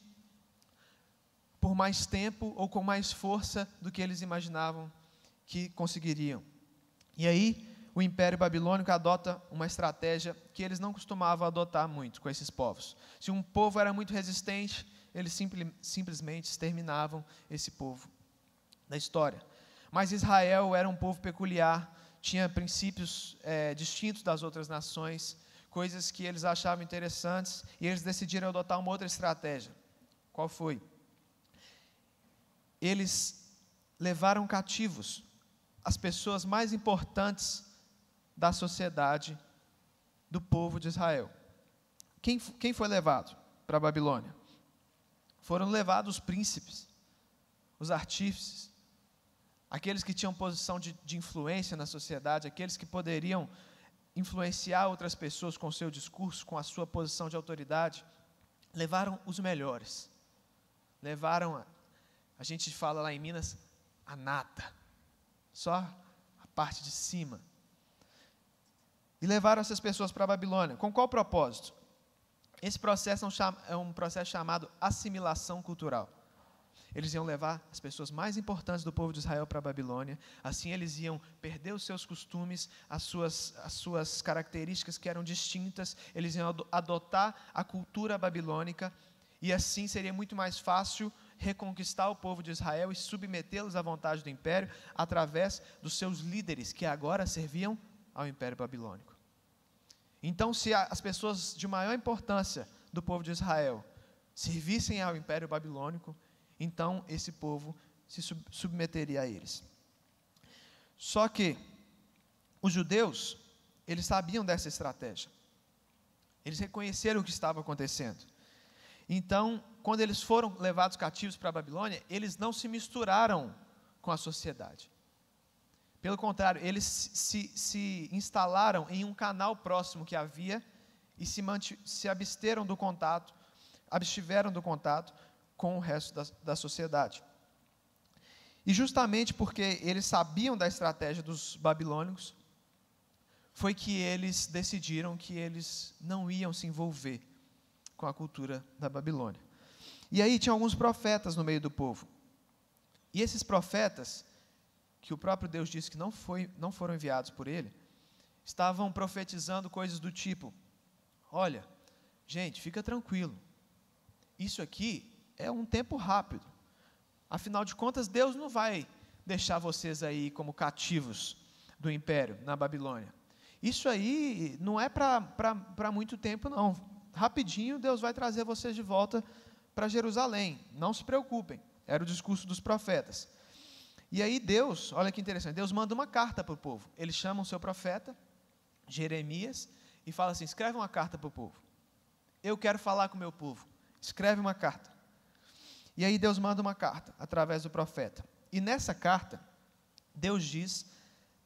por mais tempo ou com mais força do que eles imaginavam que conseguiriam. E aí, o Império Babilônico adota uma estratégia que eles não costumavam adotar muito com esses povos. Se um povo era muito resistente, eles simplesmente exterminavam esse povo da história. Mas Israel era um povo peculiar, tinha princípios distintos das outras nações, coisas que eles achavam interessantes, e eles decidiram adotar uma outra estratégia. Qual foi? Eles levaram cativos as pessoas mais importantes da sociedade do povo de Israel. Quem foi levado para a Babilônia? Foram levados os príncipes, os artífices, aqueles que tinham posição de influência na sociedade, aqueles que poderiam influenciar outras pessoas com o seu discurso, com a sua posição de autoridade. Levaram os melhores. Levaram, a gente fala lá em Minas, a nata. Só a parte de cima. E levaram essas pessoas para a Babilônia. Com qual propósito? Esse processo é um processo chamado assimilação cultural. Eles iam levar as pessoas mais importantes do povo de Israel para a Babilônia. Assim eles iam perder os seus costumes, as suas características que eram distintas. Eles iam adotar a cultura babilônica. E assim seria muito mais fácil reconquistar o povo de Israel e submetê-los à vontade do império através dos seus líderes, que agora serviam ao Império Babilônico. Então, se as pessoas de maior importância do povo de Israel servissem ao Império Babilônico, então esse povo se submeteria a eles. Só que os judeus, eles sabiam dessa estratégia. Eles reconheceram o que estava acontecendo. Então, quando eles foram levados cativos para a Babilônia, eles não se misturaram com a sociedade. Pelo contrário, eles se instalaram em um canal próximo que havia e se abstiveram do contato com o resto da sociedade. E justamente porque eles sabiam da estratégia dos babilônicos, foi que eles decidiram que eles não iam se envolver com a cultura da Babilônia. E aí tinha alguns profetas no meio do povo. E esses profetas, que o próprio Deus disse que não foram enviados por ele, estavam profetizando coisas do tipo: olha, gente, fica tranquilo, isso aqui é um tempo rápido, afinal de contas Deus não vai deixar vocês aí como cativos do império na Babilônia, isso aí não é para muito tempo não, rapidinho Deus vai trazer vocês de volta para Jerusalém, não se preocupem. Era o discurso dos profetas. E aí Deus, olha que interessante, Deus manda uma carta para o povo. Ele chama o seu profeta, Jeremias, e fala assim: escreve uma carta para o povo. Eu quero falar com o meu povo. Escreve uma carta. E aí Deus manda uma carta, através do profeta. E nessa carta, Deus diz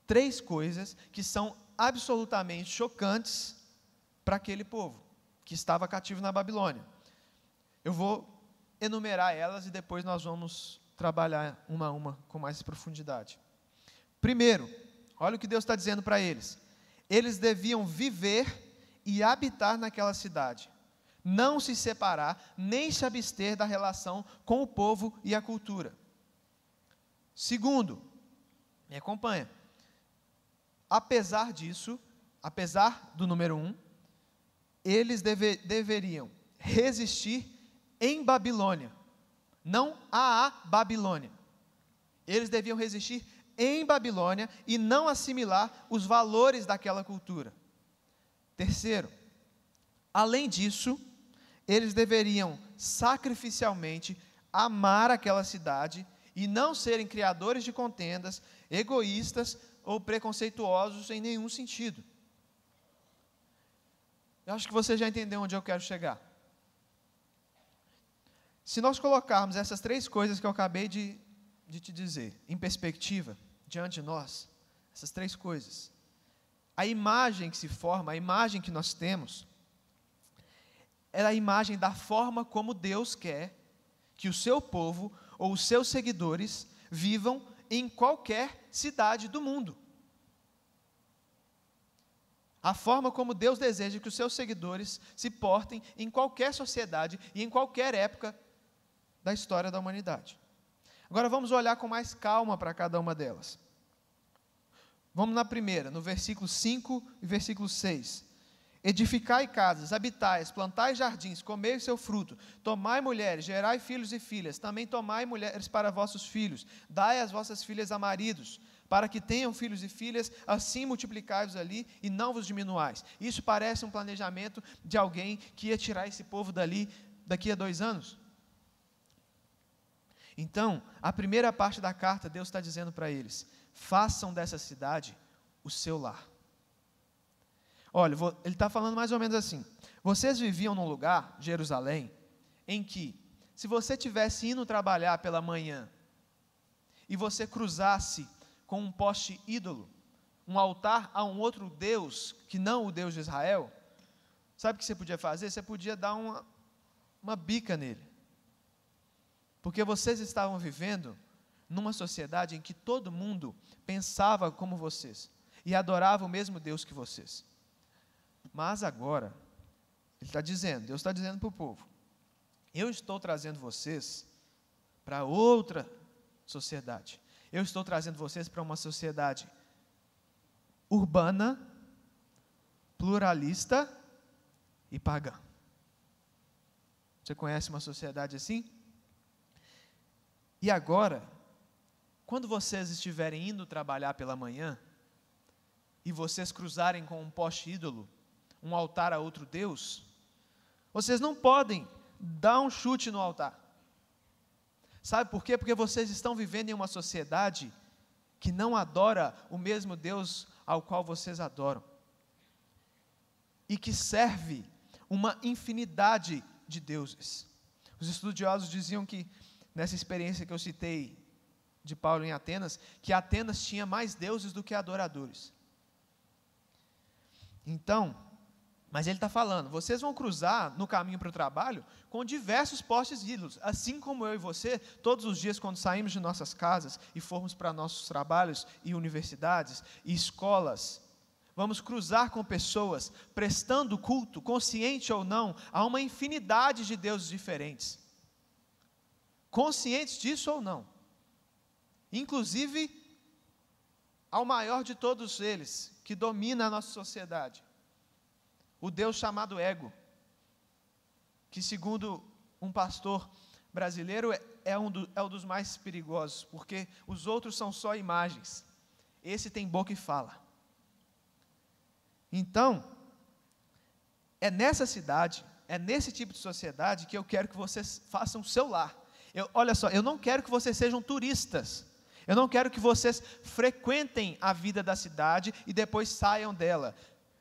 3 coisas que são absolutamente chocantes para aquele povo, que estava cativo na Babilônia. Eu vou enumerar elas e depois nós vamos trabalhar uma a uma com mais profundidade. Primeiro, olha o que Deus está dizendo para eles. Eles deviam viver e habitar naquela cidade, não se separar, nem se abster da relação com o povo e a cultura. Segundo, me acompanha, apesar disso, apesar do número 1, eles deveriam resistir em Babilônia, não à Babilônia. Eles deviam resistir em Babilônia e não assimilar os valores daquela cultura. Terceiro, além disso, eles deveriam sacrificialmente amar aquela cidade e não serem criadores de contendas, egoístas ou preconceituosos em nenhum sentido. Eu acho que você já entendeu onde eu quero chegar. Se nós colocarmos essas 3 coisas que eu acabei de te dizer em perspectiva, diante de nós, essas 3 coisas, a imagem que se forma, a imagem que nós temos, é a imagem da forma como Deus quer que o seu povo ou os seus seguidores vivam em qualquer cidade do mundo. A forma como Deus deseja que os seus seguidores se portem em qualquer sociedade e em qualquer época da história da humanidade. Agora vamos olhar com mais calma para cada uma delas. Vamos na primeira, no versículo 5 e versículo 6. Edificai casas, habitais, plantai jardins, comei o seu fruto, tomai mulheres, gerai filhos e filhas, também tomai mulheres para vossos filhos, dai as vossas filhas a maridos, para que tenham filhos e filhas, assim multiplicai-vos ali e não vos diminuais. Isso parece um planejamento de alguém que ia tirar esse povo dali daqui a 2 anos. Então, a primeira parte da carta, Deus está dizendo para eles: façam dessa cidade o seu lar. Olha, ele está falando mais ou menos assim: vocês viviam num lugar, Jerusalém, em que, se você estivesse indo trabalhar pela manhã, e você cruzasse com um poste ídolo, um altar a um outro Deus, que não o Deus de Israel, sabe o que você podia fazer? Você podia dar uma bica nele. Porque vocês estavam vivendo numa sociedade em que todo mundo pensava como vocês e adorava o mesmo Deus que vocês. Mas agora, Deus está dizendo para o povo: eu estou trazendo vocês para outra sociedade. Eu estou trazendo vocês para uma sociedade urbana, pluralista e pagã. Você conhece uma sociedade assim? E agora, quando vocês estiverem indo trabalhar pela manhã, e vocês cruzarem com um poste ídolo, um altar a outro Deus, vocês não podem dar um chute no altar. Sabe por quê? Porque vocês estão vivendo em uma sociedade que não adora o mesmo Deus ao qual vocês adoram, e que serve uma infinidade de deuses. Os estudiosos diziam que, nessa experiência que eu citei de Paulo em Atenas, que Atenas tinha mais deuses do que adoradores. Então, mas ele está falando, vocês vão cruzar no caminho para o trabalho com diversos postes ídolos, assim como eu e você, todos os dias quando saímos de nossas casas e formos para nossos trabalhos e universidades e escolas, vamos cruzar com pessoas prestando culto, consciente ou não, a uma infinidade de deuses diferentes. Conscientes disso ou não. Inclusive, ao maior de todos eles, que domina a nossa sociedade, o Deus chamado ego, que segundo um pastor brasileiro é um dos mais perigosos, porque os outros são só imagens, esse tem boca e fala. Então, é nessa cidade, é nesse tipo de sociedade que eu quero que vocês façam o seu lar. Olha só, eu não quero que vocês sejam turistas, eu não quero que vocês frequentem a vida da cidade e depois saiam dela.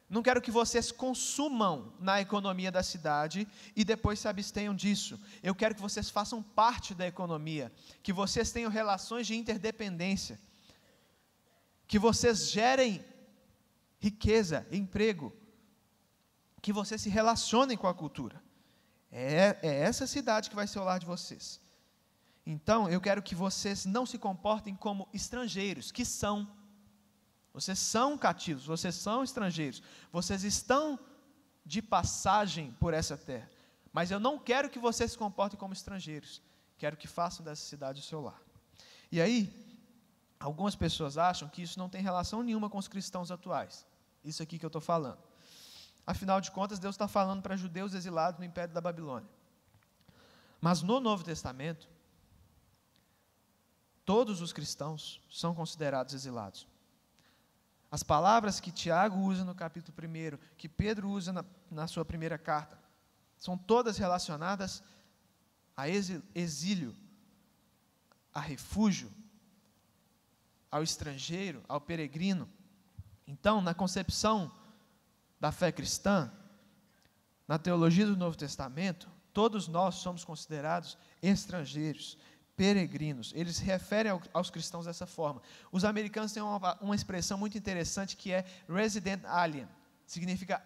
Não quero que vocês consumam na economia da cidade e depois se abstenham disso. Eu quero que vocês façam parte da economia, que vocês tenham relações de interdependência, que vocês gerem riqueza, emprego, que vocês se relacionem com a cultura. É essa cidade que vai ser o lar de vocês. Então, eu quero que vocês não se comportem como estrangeiros, que são. Vocês são cativos, vocês são estrangeiros, vocês estão de passagem por essa terra. Mas eu não quero que vocês se comportem como estrangeiros, quero que façam dessa cidade o seu lar. E aí, algumas pessoas acham que isso não tem relação nenhuma com os cristãos atuais. Isso aqui que eu estou falando. Afinal de contas, Deus está falando para judeus exilados no Império da Babilônia. Mas no Novo Testamento, todos os cristãos são considerados exilados. As palavras que Tiago usa no capítulo 1, que Pedro usa na sua primeira carta, são todas relacionadas a exílio, a refúgio, ao estrangeiro, ao peregrino. Então, na concepção da fé cristã, na teologia do Novo Testamento, todos nós somos considerados estrangeiros, peregrinos. Eles se referem aos cristãos dessa forma. Os americanos têm uma expressão muito interessante que é resident alien, significa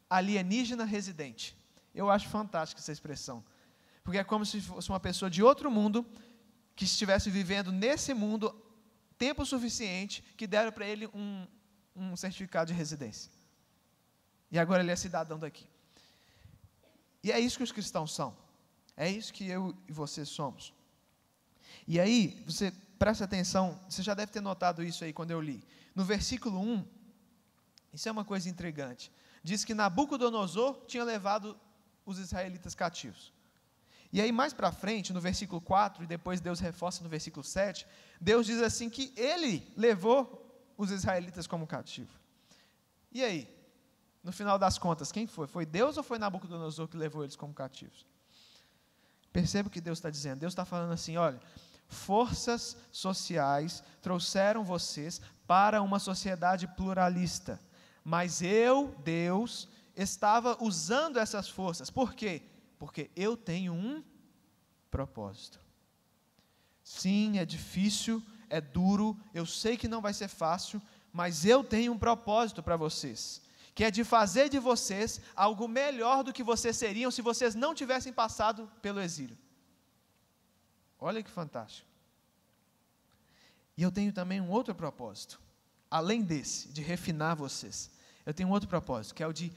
alienígena residente. Eu acho fantástica essa expressão, porque é como se fosse uma pessoa de outro mundo que estivesse vivendo nesse mundo tempo suficiente que deram para ele um certificado de residência. E agora ele é cidadão daqui. E é isso que os cristãos são. É isso que eu e você somos. E aí, você presta atenção, você já deve ter notado isso aí quando eu li. No versículo 1, isso é uma coisa intrigante. Diz que Nabucodonosor tinha levado os israelitas cativos. E aí, mais para frente, no versículo 4, e depois Deus reforça no versículo 7, Deus diz assim que ele levou os israelitas como cativo. E aí, no final das contas, quem foi? Foi Deus ou foi Nabucodonosor que levou eles como cativos? Perceba o que Deus está dizendo. Deus está falando assim, olha, forças sociais trouxeram vocês para uma sociedade pluralista, mas eu, Deus, estava usando essas forças. Por quê? Porque eu tenho um propósito. Sim, é difícil, é duro, eu sei que não vai ser fácil, mas eu tenho um propósito para vocês, que é de fazer de vocês algo melhor do que vocês seriam se vocês não tivessem passado pelo exílio. Olha que fantástico. E eu tenho também um outro propósito, além desse, de refinar vocês. Eu tenho um outro propósito, que é o de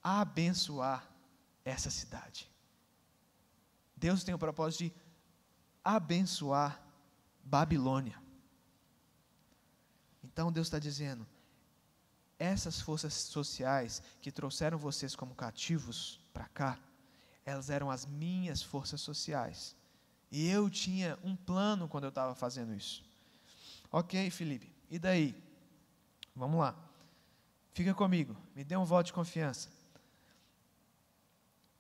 abençoar essa cidade. Deus tem o propósito de abençoar Babilônia. Então Deus está dizendo, essas forças sociais que trouxeram vocês como cativos para cá, elas eram as minhas forças sociais. E eu tinha um plano quando eu estava fazendo isso. Ok, Felipe, e daí? Vamos lá. Fica comigo, me dê um voto de confiança.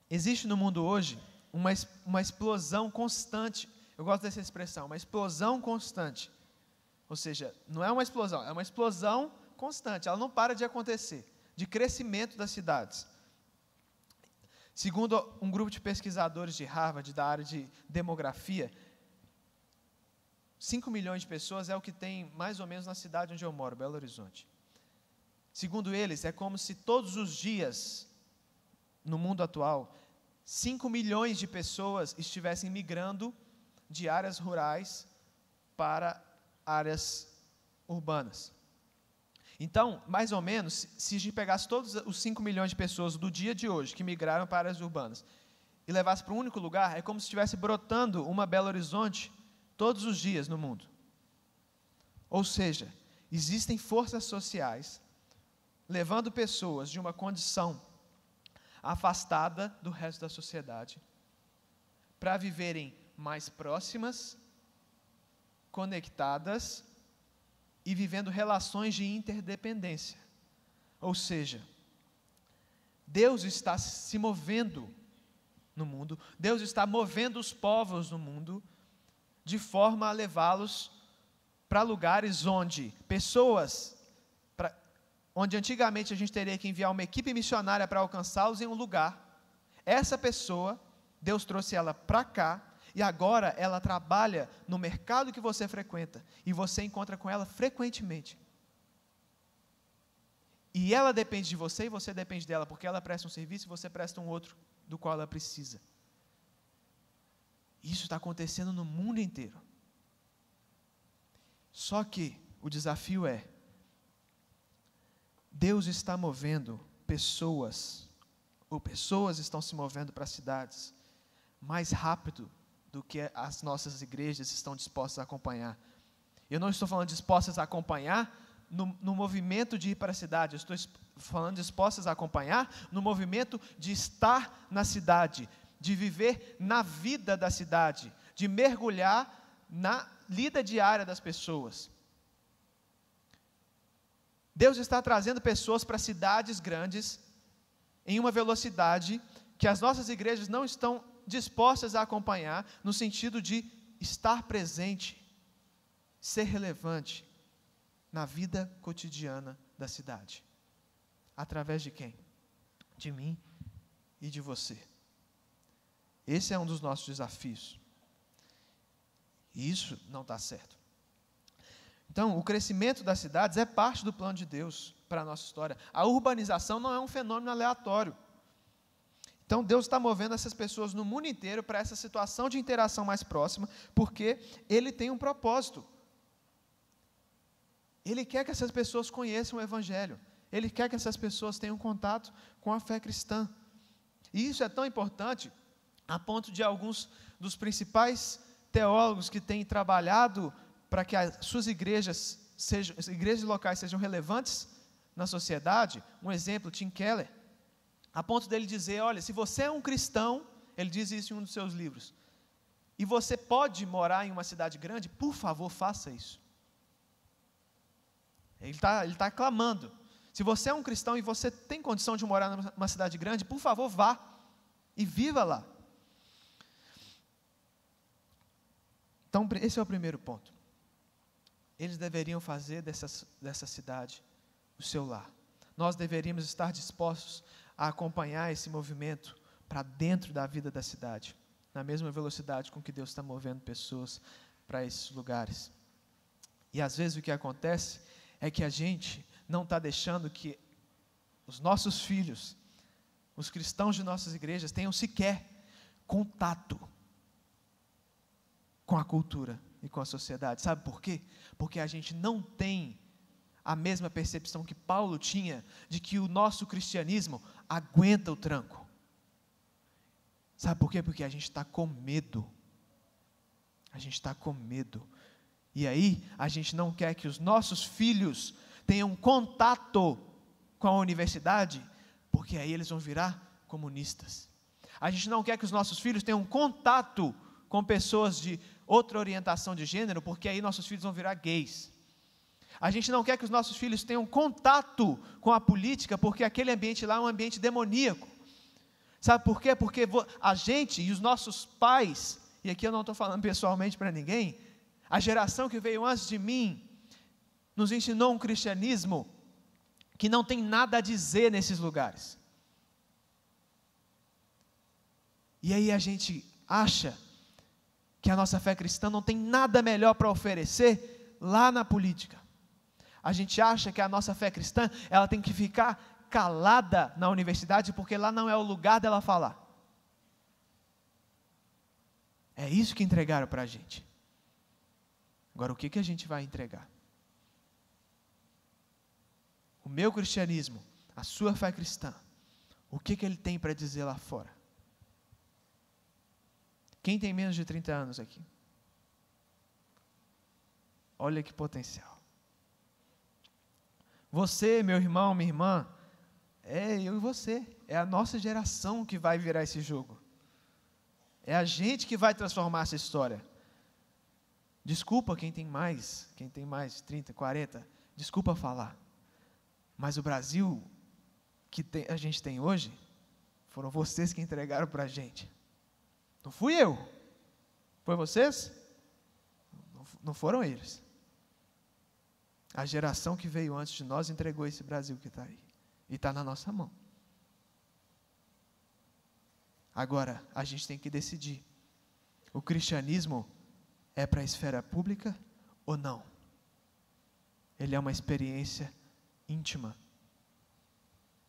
Existe no mundo hoje uma explosão constante, eu gosto dessa expressão, uma explosão constante. Ou seja, não é uma explosão, é uma explosão constante, ela não para de acontecer, de crescimento das cidades. Segundo um grupo de pesquisadores de Harvard, da área de demografia, 5 milhões de pessoas é o que tem mais ou menos na cidade onde eu moro, Belo Horizonte. Segundo eles, é como se todos os dias, no mundo atual, 5 milhões de pessoas estivessem migrando de áreas rurais para áreas urbanas. Então, mais ou menos, se a gente pegasse todos os 5 milhões de pessoas do dia de hoje que migraram para áreas urbanas e levasse para um único lugar, é como se estivesse brotando uma Belo Horizonte todos os dias no mundo. Ou seja, existem forças sociais levando pessoas de uma condição afastada do resto da sociedade para viverem mais próximas, conectadas e vivendo relações de interdependência. Ou seja, Deus está se movendo no mundo, Deus está movendo os povos no mundo de forma a levá-los para lugares onde onde antigamente a gente teria que enviar uma equipe missionária para alcançá-los em um lugar. Essa pessoa, Deus trouxe ela para cá, e agora ela trabalha no mercado que você frequenta, e você encontra com ela frequentemente. E ela depende de você, e você depende dela, porque ela presta um serviço, e você presta um outro, do qual ela precisa. Isso está acontecendo no mundo inteiro. Só que o desafio é, Deus está movendo pessoas, ou pessoas estão se movendo para cidades, mais rápido do que as nossas igrejas estão dispostas a acompanhar. Eu não estou falando dispostas a acompanhar no movimento de ir para a cidade, eu estou falando dispostas a acompanhar no movimento de estar na cidade, de viver na vida da cidade, de mergulhar na lida diária das pessoas. Deus está trazendo pessoas para cidades grandes, em uma velocidade que as nossas igrejas não estão dispostas a acompanhar, no sentido de estar presente, ser relevante na vida cotidiana da cidade. Através de quem? De mim e de você. Esse é um dos nossos desafios. E isso não está certo. Então, o crescimento das cidades é parte do plano de Deus para a nossa história. A urbanização não é um fenômeno aleatório. Então, Deus está movendo essas pessoas no mundo inteiro para essa situação de interação mais próxima, porque Ele tem um propósito. Ele quer que essas pessoas conheçam o Evangelho. Ele quer que essas pessoas tenham contato com a fé cristã. E isso é tão importante, a ponto de alguns dos principais teólogos que têm trabalhado para que as suas igrejas locais sejam relevantes na sociedade, um exemplo, Tim Keller, a ponto dele dizer, olha, se você é um cristão, ele diz isso em um dos seus livros, e você pode morar em uma cidade grande, por favor, faça isso. Ele está clamando, se você é um cristão e você tem condição de morar numa cidade grande, por favor, vá e viva lá. Então, esse é o primeiro ponto. Eles deveriam fazer dessa cidade o seu lar. Nós deveríamos estar dispostos a acompanhar esse movimento para dentro da vida da cidade, na mesma velocidade com que Deus está movendo pessoas para esses lugares. E às vezes o que acontece é que a gente não está deixando que os nossos filhos, os cristãos de nossas igrejas, tenham sequer contato com a cultura e com a sociedade. Sabe por quê? Porque a gente não tem a mesma percepção que Paulo tinha de que o nosso cristianismo aguenta o tranco. Sabe por quê? Porque a gente está com medo. A gente está com medo. E aí, a gente não quer que os nossos filhos tenham contato com a universidade, porque aí eles vão virar comunistas. A gente não quer que os nossos filhos tenham contato com pessoas de outra orientação de gênero, porque aí nossos filhos vão virar gays. A gente não quer que os nossos filhos tenham contato com a política, porque aquele ambiente lá é um ambiente demoníaco. Sabe por quê? Porque a gente e os nossos pais, e aqui eu não estou falando pessoalmente para ninguém, a geração que veio antes de mim, nos ensinou um cristianismo que não tem nada a dizer nesses lugares. E aí a gente acha que a nossa fé cristã não tem nada melhor para oferecer lá na política. A gente acha que a nossa fé cristã, ela tem que ficar calada na universidade, porque lá não é o lugar dela falar. É isso que entregaram para a gente. Agora, o que a gente vai entregar? O meu cristianismo, a sua fé cristã, o que ele tem para dizer lá fora? Quem tem menos de 30 anos aqui? Olha que potencial. Você, meu irmão, minha irmã, eu e você. É a nossa geração que vai virar esse jogo. É a gente que vai transformar essa história. Desculpa quem tem mais 30, 40, desculpa falar. Mas o Brasil que a gente tem hoje, foram vocês que entregaram para a gente. Não fui eu. Foi vocês? Não foram eles. A geração que veio antes de nós entregou esse Brasil que está aí. E está na nossa mão. Agora, a gente tem que decidir. O cristianismo é para a esfera pública ou não? Ele é uma experiência íntima,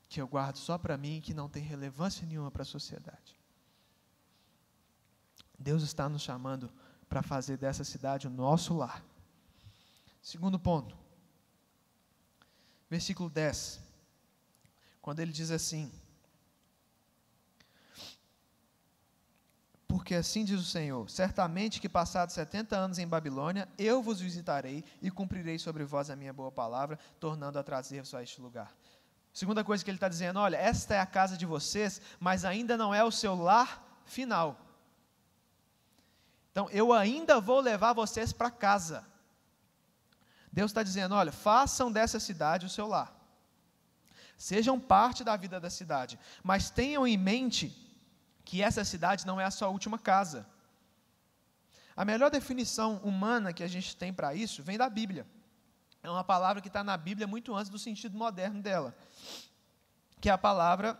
que eu guardo só para mim e que não tem relevância nenhuma para a sociedade. Deus está nos chamando para fazer dessa cidade o nosso lar. Segundo ponto, versículo 10, quando ele diz assim: porque assim diz o Senhor, certamente que passados 70 anos em Babilônia, eu vos visitarei e cumprirei sobre vós a minha boa palavra, tornando a trazer-vos a este lugar. Segunda coisa que ele está dizendo, olha, esta é a casa de vocês, mas ainda não é o seu lar final. Então, eu ainda vou levar vocês para casa. Deus está dizendo, olha, façam dessa cidade o seu lar. Sejam parte da vida da cidade, mas tenham em mente que essa cidade não é a sua última casa. A melhor definição humana que a gente tem para isso vem da Bíblia. É uma palavra que está na Bíblia muito antes do sentido moderno dela, que é a palavra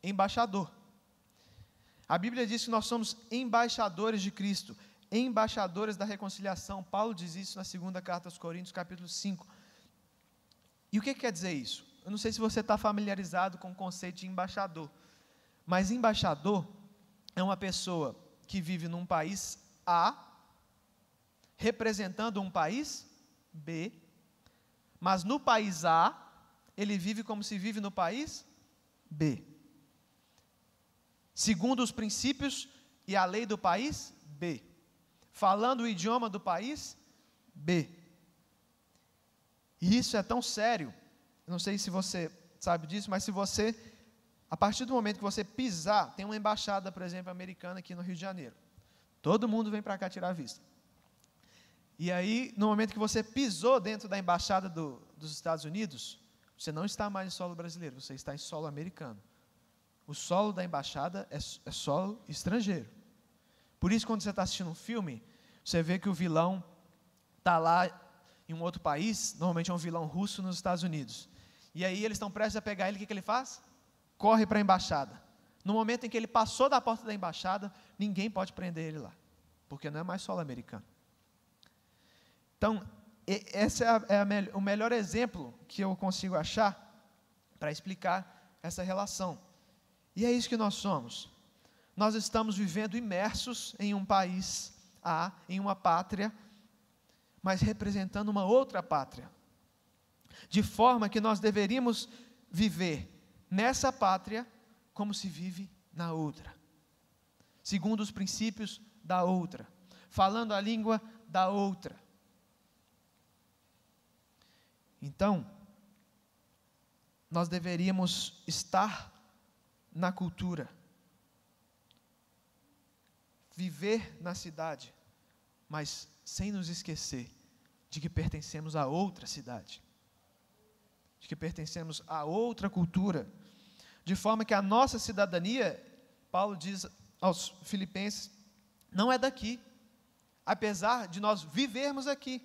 embaixador. A Bíblia diz que nós somos embaixadores de Cristo, embaixadores da reconciliação. Paulo diz isso na segunda carta aos Coríntios, capítulo 5. E o que quer dizer isso? Eu não sei se você está familiarizado com o conceito de embaixador, mas embaixador é uma pessoa que vive num país A, representando um país B, mas no país A, ele vive como se vive no país B, segundo os princípios e a lei do país B, falando o idioma do país B. E isso é tão sério, eu não sei se você sabe disso, mas se você, a partir do momento que você pisar, tem uma embaixada, por exemplo, americana aqui no Rio de Janeiro, todo mundo vem para cá tirar visto. E aí, no momento que você pisou dentro da embaixada dos Estados Unidos, você não está mais em solo brasileiro, você está em solo americano. O solo da embaixada é solo estrangeiro. Por isso, quando você está assistindo um filme, você vê que o vilão está lá em um outro país, normalmente é um vilão russo nos Estados Unidos. E aí eles estão prestes a pegar ele, o que ele faz? Corre para a embaixada. No momento em que ele passou da porta da embaixada, ninguém pode prender ele lá, porque não é mais solo americano. Então, esse é o melhor exemplo que eu consigo achar para explicar essa relação. E é isso que nós somos. Nós estamos vivendo imersos em um país A, em uma pátria, mas representando uma outra pátria. De forma que nós deveríamos viver nessa pátria como se vive na outra, segundo os princípios da outra, falando a língua da outra. Então, nós deveríamos estar na cultura, viver na cidade, mas sem nos esquecer de que pertencemos a outra cidade, de que pertencemos a outra cultura, de forma que a nossa cidadania, Paulo diz aos Filipenses, não é daqui, apesar de nós vivermos aqui.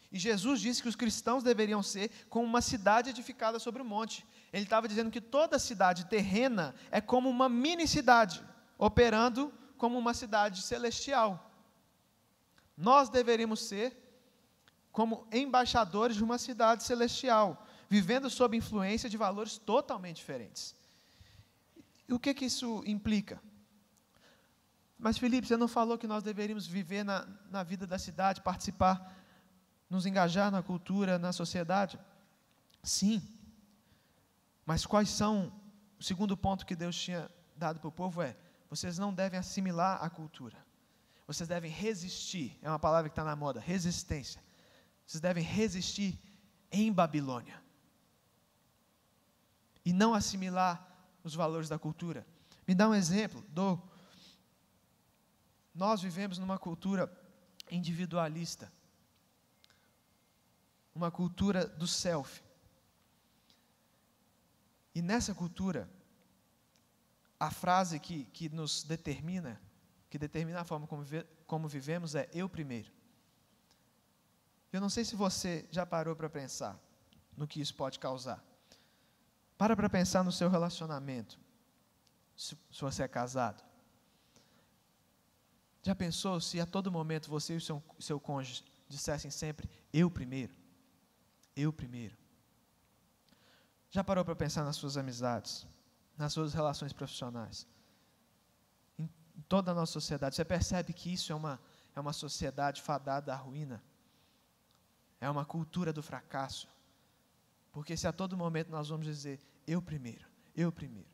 E Jesus disse que os cristãos deveriam ser como uma cidade edificada sobre um monte. Ele estava dizendo que toda cidade terrena é como uma mini cidade, operando como uma cidade celestial. Nós deveríamos ser como embaixadores de uma cidade celestial, vivendo sob influência de valores totalmente diferentes. E o que isso implica? Mas, Felipe, você não falou que nós deveríamos viver na vida da cidade, participar, nos engajar na cultura, na sociedade? Sim. Mas quais são, o segundo ponto que Deus tinha dado para o povo é, vocês não devem assimilar a cultura. Vocês devem resistir, é uma palavra que está na moda, resistência. Vocês devem resistir em Babilônia. E não assimilar os valores da cultura. Me dá um exemplo, Nós vivemos numa cultura individualista. Uma cultura do self. E nessa cultura, a frase que nos determina, que determina a forma como vivemos é eu primeiro. Eu não sei se você já parou para pensar no que isso pode causar. Para pensar no seu relacionamento, se você é casado. Já pensou se a todo momento você e o seu cônjuge dissessem sempre, eu primeiro? Eu primeiro. Já parou para pensar nas suas amizades, nas suas relações profissionais? Em toda a nossa sociedade, você percebe que isso é uma sociedade fadada à ruína? É uma cultura do fracasso. Porque se a todo momento nós vamos dizer, eu primeiro, eu primeiro.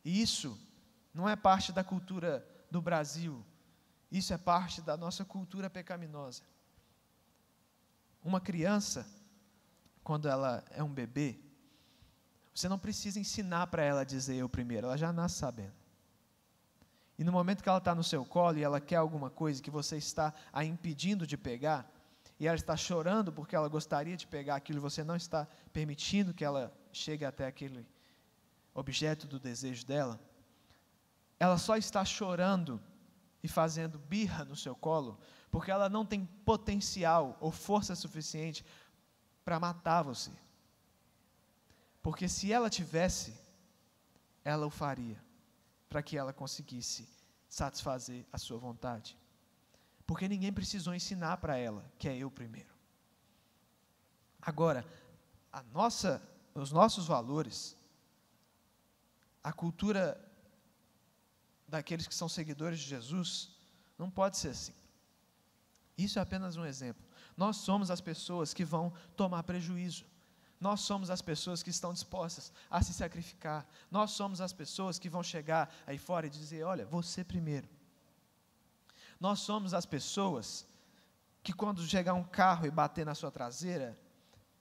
E isso não é parte da cultura do Brasil, isso é parte da nossa cultura pecaminosa. Uma criança, quando ela é um bebê, você não precisa ensinar para ela a dizer eu primeiro, ela já nasce sabendo. E no momento que ela está no seu colo e ela quer alguma coisa que você está a impedindo de pegar, e ela está chorando porque ela gostaria de pegar aquilo e você não está permitindo que ela chegue até aquele objeto do desejo dela, ela só está chorando e fazendo birra no seu colo, porque ela não tem potencial ou força suficiente para matar você. Porque se ela tivesse, ela o faria, para que ela conseguisse satisfazer a sua vontade. Porque ninguém precisou ensinar para ela que é eu primeiro. Agora, os nossos valores, a cultura daqueles que são seguidores de Jesus, não pode ser assim. Isso é apenas um exemplo. Nós somos as pessoas que vão tomar prejuízo. Nós somos as pessoas que estão dispostas a se sacrificar. Nós somos as pessoas que vão chegar aí fora e dizer, olha, você primeiro. Nós somos as pessoas que quando chegar um carro e bater na sua traseira,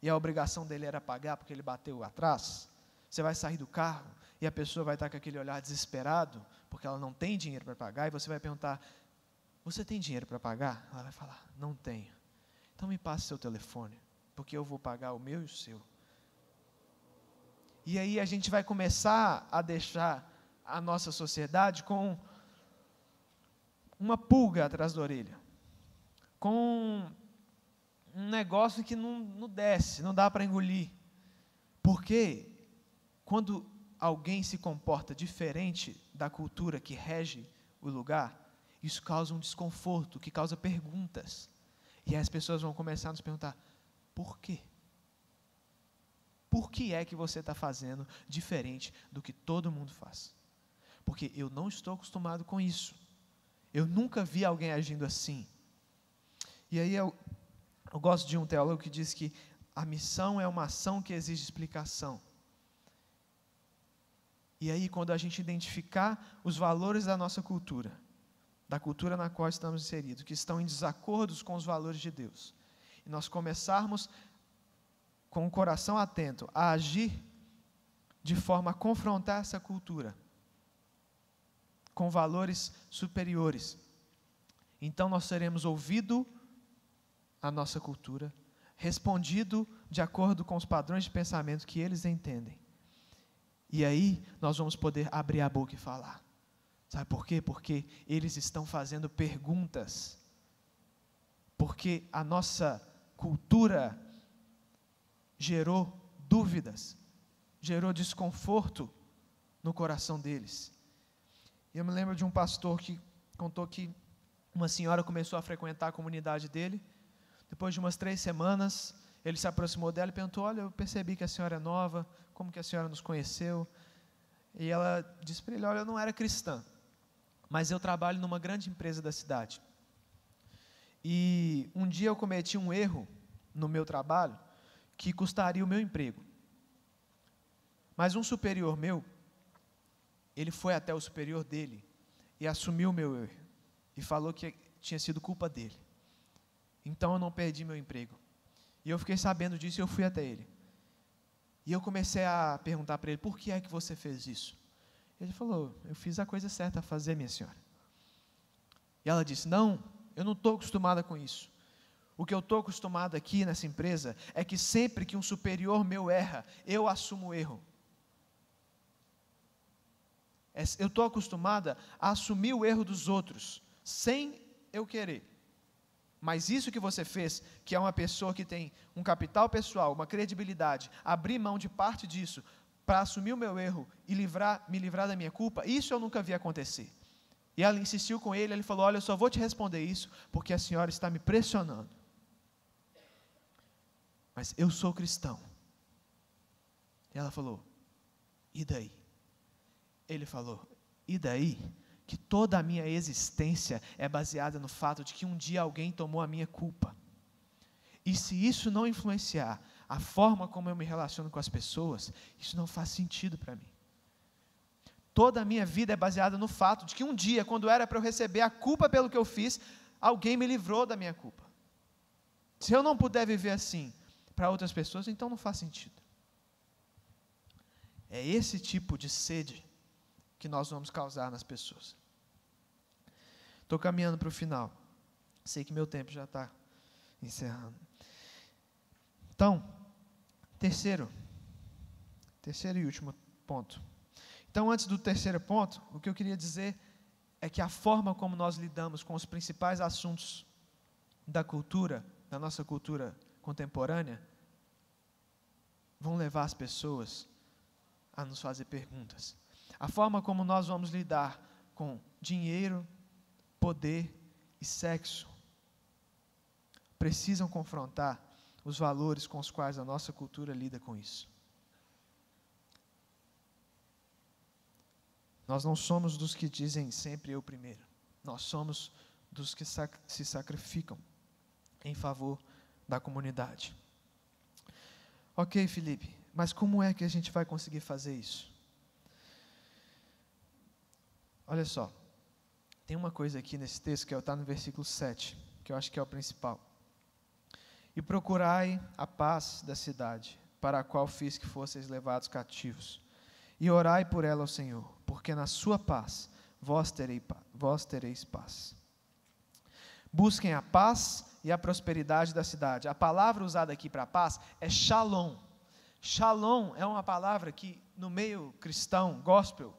e a obrigação dele era pagar porque ele bateu atrás, você vai sair do carro e a pessoa vai estar com aquele olhar desesperado, porque ela não tem dinheiro para pagar, e você vai perguntar, você tem dinheiro para pagar? Ela vai falar, não tenho. Então me passe seu telefone, porque eu vou pagar o meu e o seu. E aí a gente vai começar a deixar a nossa sociedade com uma pulga atrás da orelha, com um negócio que não desce, não dá para engolir. Porque quando alguém se comporta diferente da cultura que rege o lugar, isso causa um desconforto, que causa perguntas. E aí as pessoas vão começar a nos perguntar, por quê? Por que é que você está fazendo diferente do que todo mundo faz? Porque eu não estou acostumado com isso. Eu nunca vi alguém agindo assim. E aí eu gosto de um teólogo que diz que a missão é uma ação que exige explicação. E aí, quando a gente identificar os valores da nossa cultura, da cultura na qual estamos inseridos, que estão em desacordo com os valores de Deus, e nós começarmos com o coração atento a agir de forma a confrontar essa cultura com valores superiores, então nós seremos ouvido a nossa cultura, respondido de acordo com os padrões de pensamento que eles entendem. E aí nós vamos poder abrir a boca e falar. Sabe por quê? Porque eles estão fazendo perguntas. Porque a nossa cultura gerou dúvidas, gerou desconforto no coração deles. E eu me lembro de um pastor que contou que uma senhora começou a frequentar a comunidade dele. Depois de umas 3 semanas, ele se aproximou dela e perguntou: olha, eu percebi que a senhora é nova, como que a senhora nos conheceu? E ela disse para ele: olha, eu não era cristã, mas eu trabalho numa grande empresa da cidade. E um dia eu cometi um erro no meu trabalho que custaria o meu emprego. Mas um superior meu, ele foi até o superior dele e assumiu o meu erro e falou que tinha sido culpa dele. Então eu não perdi meu emprego. E eu fiquei sabendo disso e eu fui até ele. E eu comecei a perguntar para ele: por que é que você fez isso? Ele falou: eu fiz a coisa certa a fazer, minha senhora. E ela disse: não, eu não estou acostumada com isso. O que eu estou acostumado aqui nessa empresa é que sempre que um superior meu erra, eu assumo o erro. Eu estou acostumada a assumir o erro dos outros, sem eu querer. Mas isso que você fez, que é uma pessoa que tem um capital pessoal, uma credibilidade, abrir mão de parte disso para assumir o meu erro e me livrar da minha culpa, isso eu nunca vi acontecer. E ela insistiu com ele, ele falou: olha, eu só vou te responder isso porque a senhora está me pressionando. Mas eu sou cristão. E ela falou: e daí? Ele falou: e daí? Que toda a minha existência é baseada no fato de que um dia alguém tomou a minha culpa. E se isso não influenciar a forma como eu me relaciono com as pessoas, isso não faz sentido para mim. Toda a minha vida é baseada no fato de que um dia, quando era para eu receber a culpa pelo que eu fiz, alguém me livrou da minha culpa. Se eu não puder viver assim para outras pessoas, então não faz sentido. É esse tipo de sede que nós vamos causar nas pessoas. Estou caminhando para o final. Sei que meu tempo já está encerrando. Então, terceiro e último ponto. Então, antes do terceiro ponto, o que eu queria dizer é que a forma como nós lidamos com os principais assuntos da cultura, da nossa cultura contemporânea, vão levar as pessoas a nos fazer perguntas. A forma como nós vamos lidar com dinheiro, poder e sexo precisam confrontar os valores com os quais a nossa cultura lida com isso. Nós não somos dos que dizem sempre eu primeiro. Nós somos dos que se sacrificam em favor da comunidade. Ok, Felipe, mas como é que a gente vai conseguir fazer isso? Olha só, tem uma coisa aqui nesse texto que está no versículo 7, que eu acho que é o principal. E procurai a paz da cidade, para a qual fiz que fosseis levados cativos, e orai por ela ao Senhor, porque na sua paz vós tereis paz. Busquem a paz e a prosperidade da cidade. A palavra usada aqui para paz é shalom. Shalom é uma palavra que no meio cristão, gospel,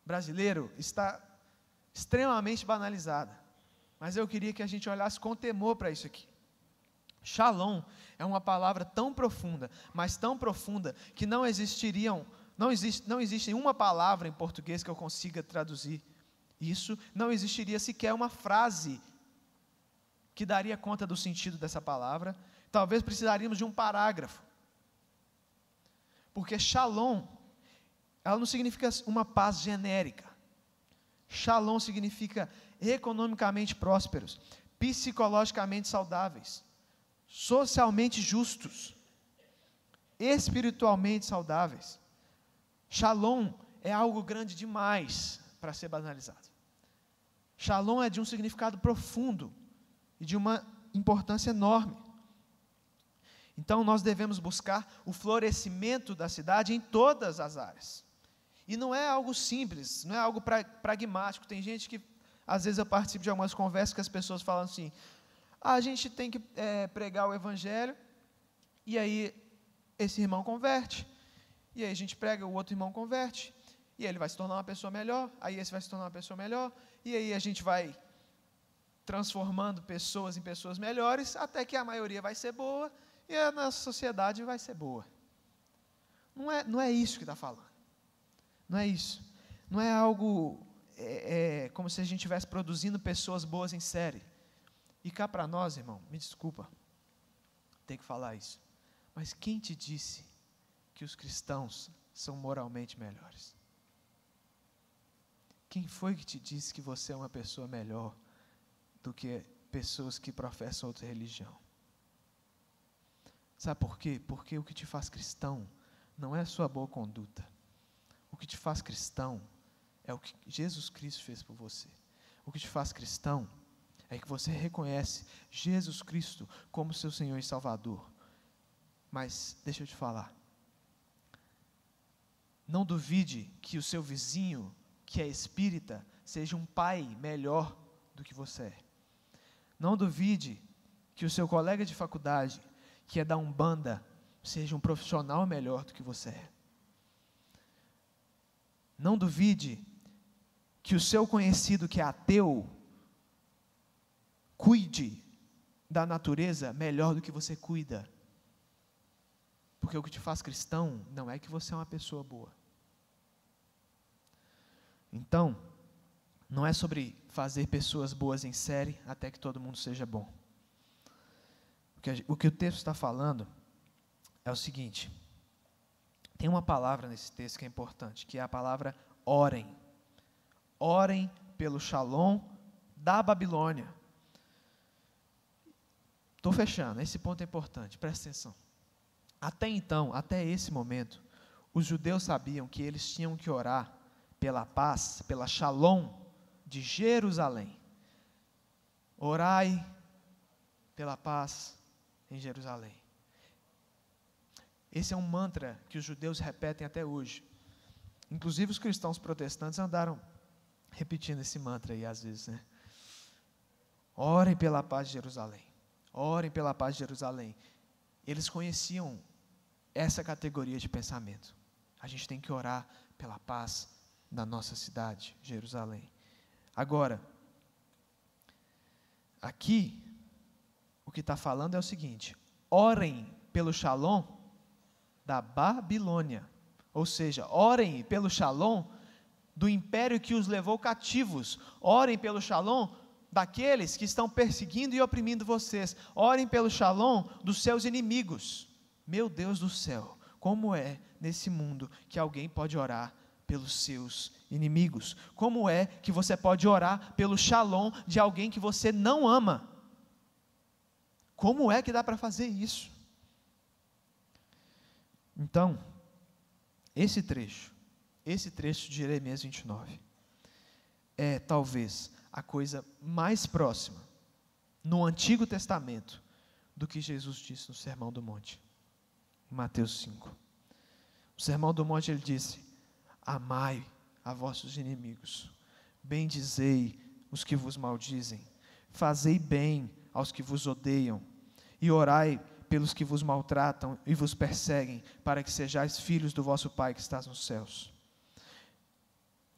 brasileiro, está extremamente banalizada. Mas eu queria que a gente olhasse com temor para isso aqui. Shalom é uma palavra tão profunda, mas tão profunda, que não existe uma palavra em português que eu consiga traduzir isso, não existiria sequer uma frase que daria conta do sentido dessa palavra. Talvez precisaríamos de um parágrafo. Porque shalom, ela não significa uma paz genérica. Shalom significa economicamente prósperos, psicologicamente saudáveis, socialmente justos, espiritualmente saudáveis. Shalom é algo grande demais para ser banalizado. Shalom é de um significado profundo e de uma importância enorme. Então nós devemos buscar o florescimento da cidade em todas as áreas. E não é algo simples, não é algo pragmático. Tem gente que, às vezes eu participo de algumas conversas que as pessoas falam assim: a gente tem que pregar o evangelho, e aí esse irmão converte, e aí a gente prega, o outro irmão converte, e ele vai se tornar uma pessoa melhor, aí esse vai se tornar uma pessoa melhor, e aí a gente vai transformando pessoas em pessoas melhores, até que a maioria vai ser boa, e a nossa sociedade vai ser boa. Não é isso que está falando. Não é isso. Não é algo como se a gente estivesse produzindo pessoas boas em série. E cá para nós, irmão, me desculpa, tem que falar isso, mas quem te disse que os cristãos são moralmente melhores? Quem foi que te disse que você é uma pessoa melhor do que pessoas que professam outra religião? Sabe por quê? Porque o que te faz cristão não é a sua boa conduta. O que te faz cristão é o que Jesus Cristo fez por você. O que te faz cristão é que você reconhece Jesus Cristo como seu Senhor e Salvador. Mas, deixa eu te falar, não duvide que o seu vizinho, que é espírita, seja um pai melhor do que você é. Não duvide que o seu colega de faculdade, que é da Umbanda, seja um profissional melhor do que você é. Não duvide que o seu conhecido, que é ateu, cuide da natureza melhor do que você cuida. Porque o que te faz cristão não é que você é uma pessoa boa. Então, não é sobre fazer pessoas boas em série até que todo mundo seja bom. O que o texto está falando é o seguinte: tem uma palavra nesse texto que é importante, que é a palavra orem. Orem pelo Shalom da Babilônia. Estou fechando, esse ponto é importante, presta atenção. Até então, até esse momento, os judeus sabiam que eles tinham que orar pela paz, pela Shalom de Jerusalém. Orai pela paz em Jerusalém. Esse é um mantra que os judeus repetem até hoje. Inclusive os cristãos protestantes andaram repetindo esse mantra aí às vezes, né? Orem pela paz de Jerusalém. Orem pela paz de Jerusalém. Eles conheciam essa categoria de pensamento. A gente tem que orar pela paz da nossa cidade, Jerusalém. Agora, aqui, o que está falando é o seguinte: orem pelo Shalom da Babilônia. Ou seja, orem pelo Shalom do império que os levou cativos. Orem pelo Shalom daqueles que estão perseguindo e oprimindo vocês. Orem pelo Shalom dos seus inimigos. Meu Deus do céu, como é nesse mundo que alguém pode orar pelos seus inimigos? Como é que você pode orar pelo Shalom de alguém que você não ama? Como é que dá para fazer isso? Então, esse trecho de Jeremias 29, é talvez a coisa mais próxima, no Antigo Testamento, do que Jesus disse no Sermão do Monte, em Mateus 5. No Sermão do Monte ele disse: amai a vossos inimigos, bendizei os que vos maldizem, fazei bem aos que vos odeiam, e orai pelos que vos maltratam e vos perseguem, para que sejais filhos do vosso Pai que estás nos céus.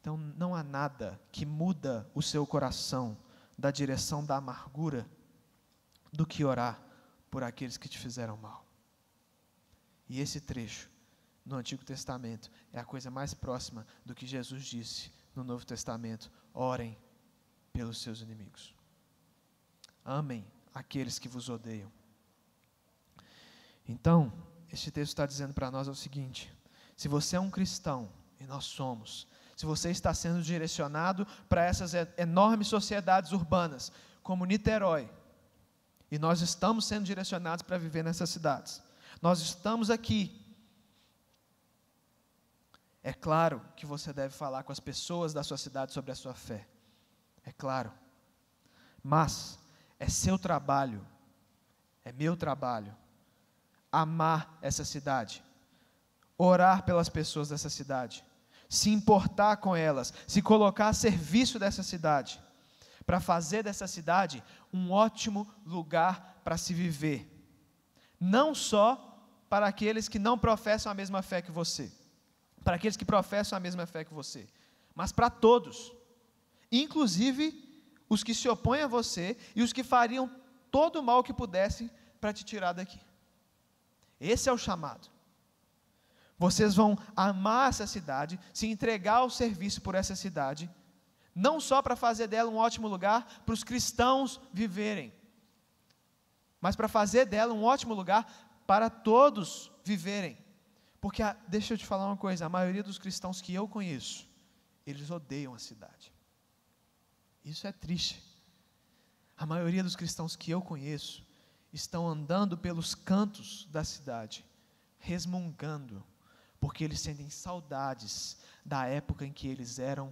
Então, não há nada que muda o seu coração da direção da amargura do que orar por aqueles que te fizeram mal. E esse trecho, no Antigo Testamento, é a coisa mais próxima do que Jesus disse no Novo Testamento: orem pelos seus inimigos. Amem aqueles que vos odeiam. Então, este texto está dizendo para nós o seguinte: se você é um cristão, e nós somos, se você está sendo direcionado para essas enormes sociedades urbanas, como Niterói, e nós estamos sendo direcionados para viver nessas cidades, nós estamos aqui, é claro que você deve falar com as pessoas da sua cidade sobre a sua fé, é claro, mas é seu trabalho, é meu trabalho, amar essa cidade, orar pelas pessoas dessa cidade, se importar com elas, se colocar a serviço dessa cidade, para fazer dessa cidade um ótimo lugar para se viver, não só para aqueles que não professam a mesma fé que você, para aqueles que professam a mesma fé que você, mas para todos, inclusive os que se opõem a você e os que fariam todo o mal que pudessem para te tirar daqui. Esse é o chamado. Vocês vão amar essa cidade, se entregar ao serviço por essa cidade, Não só para fazer dela um ótimo lugar para os cristãos viverem, mas para fazer dela um ótimo lugar para todos viverem. Porque, deixa eu te falar uma coisa, a maioria dos cristãos que eu conheço, eles odeiam a cidade. Isso é triste. A maioria dos cristãos que eu conheço estão andando pelos cantos da cidade, resmungando, porque eles sentem saudades da época em que eles eram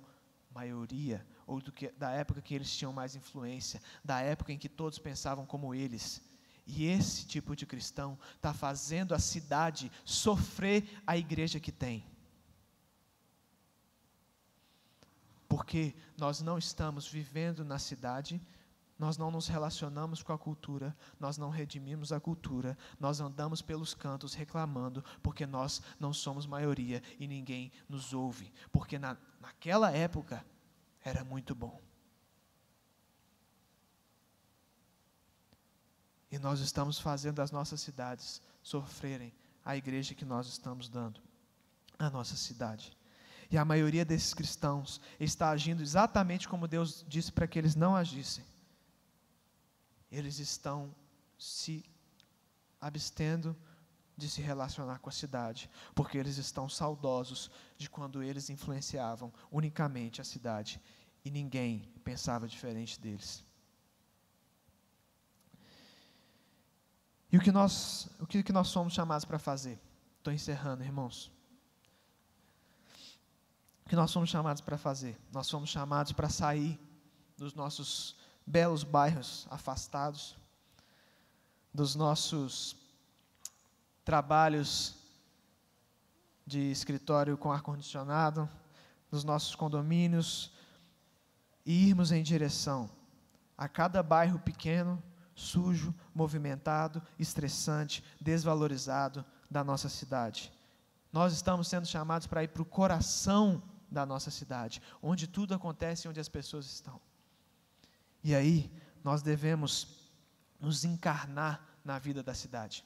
maioria, ou da época que eles tinham mais influência, da época em que todos pensavam como eles. E esse tipo de cristão está fazendo a cidade sofrer a igreja que tem. Porque nós não estamos vivendo na cidade, nós não nos relacionamos com a cultura, nós não redimimos a cultura, nós andamos pelos cantos reclamando, porque nós não somos maioria e ninguém nos ouve. Porque naquela época era muito bom. E nós estamos fazendo as nossas cidades sofrerem a igreja que nós estamos dando à nossa cidade. E a maioria desses cristãos está agindo exatamente como Deus disse para que eles não agissem. Eles estão se abstendo de se relacionar com a cidade, porque eles estão saudosos de quando eles influenciavam unicamente a cidade e ninguém pensava diferente deles. E o que nós somos chamados para fazer? Estou encerrando, irmãos. O que nós somos chamados para fazer? Nós somos chamados para sair dos nossos belos bairros afastados, dos nossos trabalhos de escritório com ar-condicionado, dos nossos condomínios, e irmos em direção a cada bairro pequeno, sujo, movimentado, estressante, desvalorizado da nossa cidade. Nós estamos sendo chamados para ir para o coração da nossa cidade, onde tudo acontece, onde as pessoas estão. E aí, nós devemos nos encarnar na vida da cidade,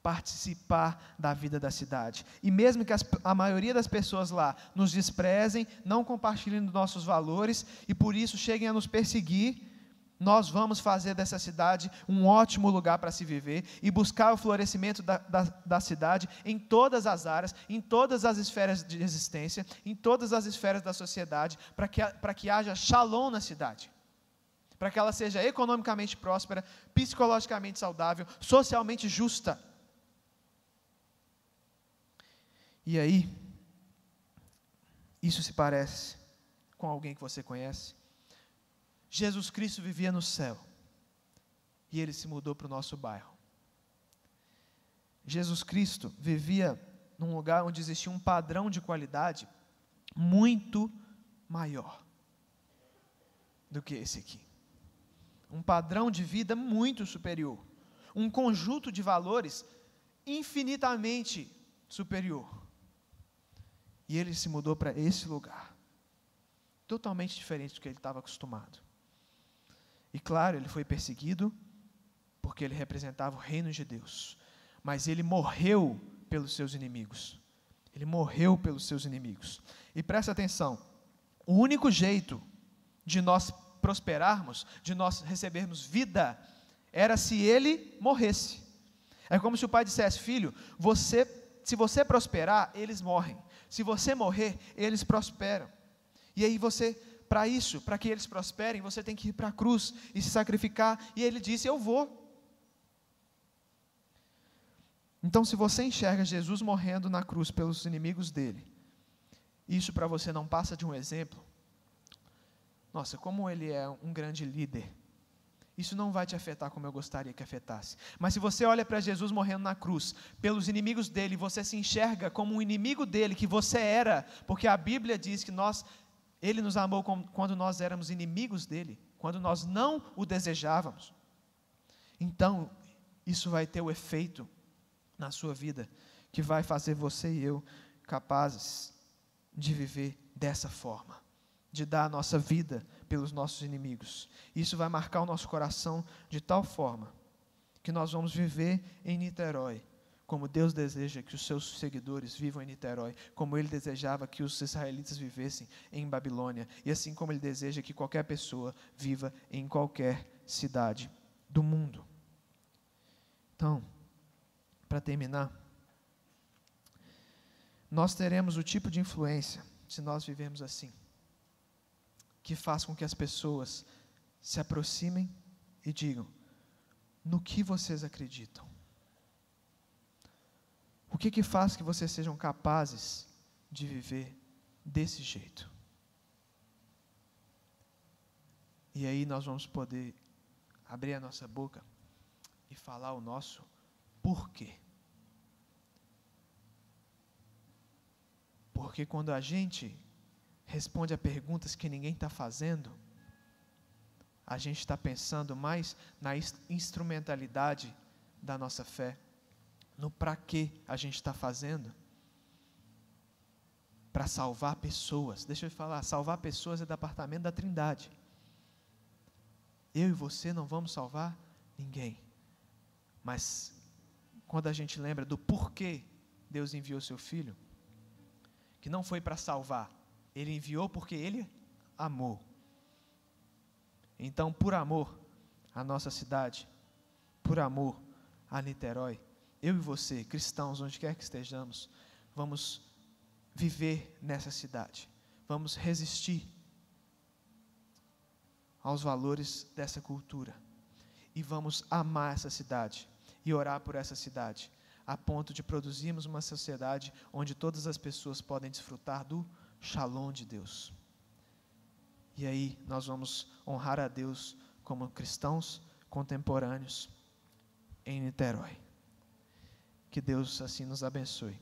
participar da vida da cidade. E mesmo que a maioria das pessoas lá nos desprezem, não compartilhem dos nossos valores e por isso cheguem a nos perseguir, nós vamos fazer dessa cidade um ótimo lugar para se viver e buscar o florescimento da cidade em todas as áreas, em todas as esferas de existência, em todas as esferas da sociedade, para que haja shalom na cidade, para que ela seja economicamente próspera, psicologicamente saudável, socialmente justa. E aí, isso se parece com alguém que você conhece? Jesus Cristo vivia no céu e ele se mudou para o nosso bairro. Jesus Cristo vivia num lugar onde existia um padrão de qualidade muito maior do que esse aqui. Um padrão de vida muito superior. Um conjunto de valores infinitamente superior. E ele se mudou para esse lugar, totalmente diferente do que ele estava acostumado. E claro, ele foi perseguido, porque ele representava o reino de Deus. Mas ele morreu pelos seus inimigos. Ele morreu pelos seus inimigos. E presta atenção, o único jeito de nós prosperarmos, de nós recebermos vida, era se ele morresse. É como se o pai dissesse: filho, se você prosperar, eles morrem. Se você morrer, eles prosperam. E aí para que eles prosperem, você tem que ir para a cruz e se sacrificar. E ele disse: eu vou. Então, se você enxerga Jesus morrendo na cruz pelos inimigos dele, isso para você não passa de um exemplo. Nossa, como ele é um grande líder. Isso não vai te afetar como eu gostaria que afetasse. Mas se você olha para Jesus morrendo na cruz, pelos inimigos dele, você se enxerga como um inimigo dele, que você era, porque a Bíblia diz que ele nos amou quando nós éramos inimigos dele, quando nós não o desejávamos. Então, isso vai ter o efeito na sua vida, que vai fazer você e eu capazes de viver dessa forma, de dar a nossa vida pelos nossos inimigos. Isso vai marcar o nosso coração de tal forma que nós vamos viver em Niterói como Deus deseja que os seus seguidores vivam em Niterói, como Ele desejava que os israelitas vivessem em Babilônia, e assim como Ele deseja que qualquer pessoa viva em qualquer cidade do mundo. Então, para terminar, nós teremos o tipo de influência, se nós vivermos assim, que faz com que as pessoas se aproximem e digam: no que vocês acreditam? O que faz que vocês sejam capazes de viver desse jeito? E aí nós vamos poder abrir a nossa boca e falar o nosso porquê. Porque quando a gente responde a perguntas que ninguém está fazendo, a gente está pensando mais na instrumentalidade da nossa fé, no para que a gente está fazendo, para salvar pessoas. Deixa eu falar, salvar pessoas é departamento da Trindade. Eu e você não vamos salvar ninguém, mas quando a gente lembra do porquê Deus enviou seu Filho, que não foi para salvar, Ele enviou porque Ele amou. Então, por amor à nossa cidade, por amor a Niterói, eu e você, cristãos, onde quer que estejamos, vamos viver nessa cidade, vamos resistir aos valores dessa cultura, e vamos amar essa cidade, e orar por essa cidade, a ponto de produzirmos uma sociedade onde todas as pessoas podem desfrutar do Shalom de Deus. E aí nós vamos honrar a Deus como cristãos contemporâneos em Niterói. Que Deus assim nos abençoe.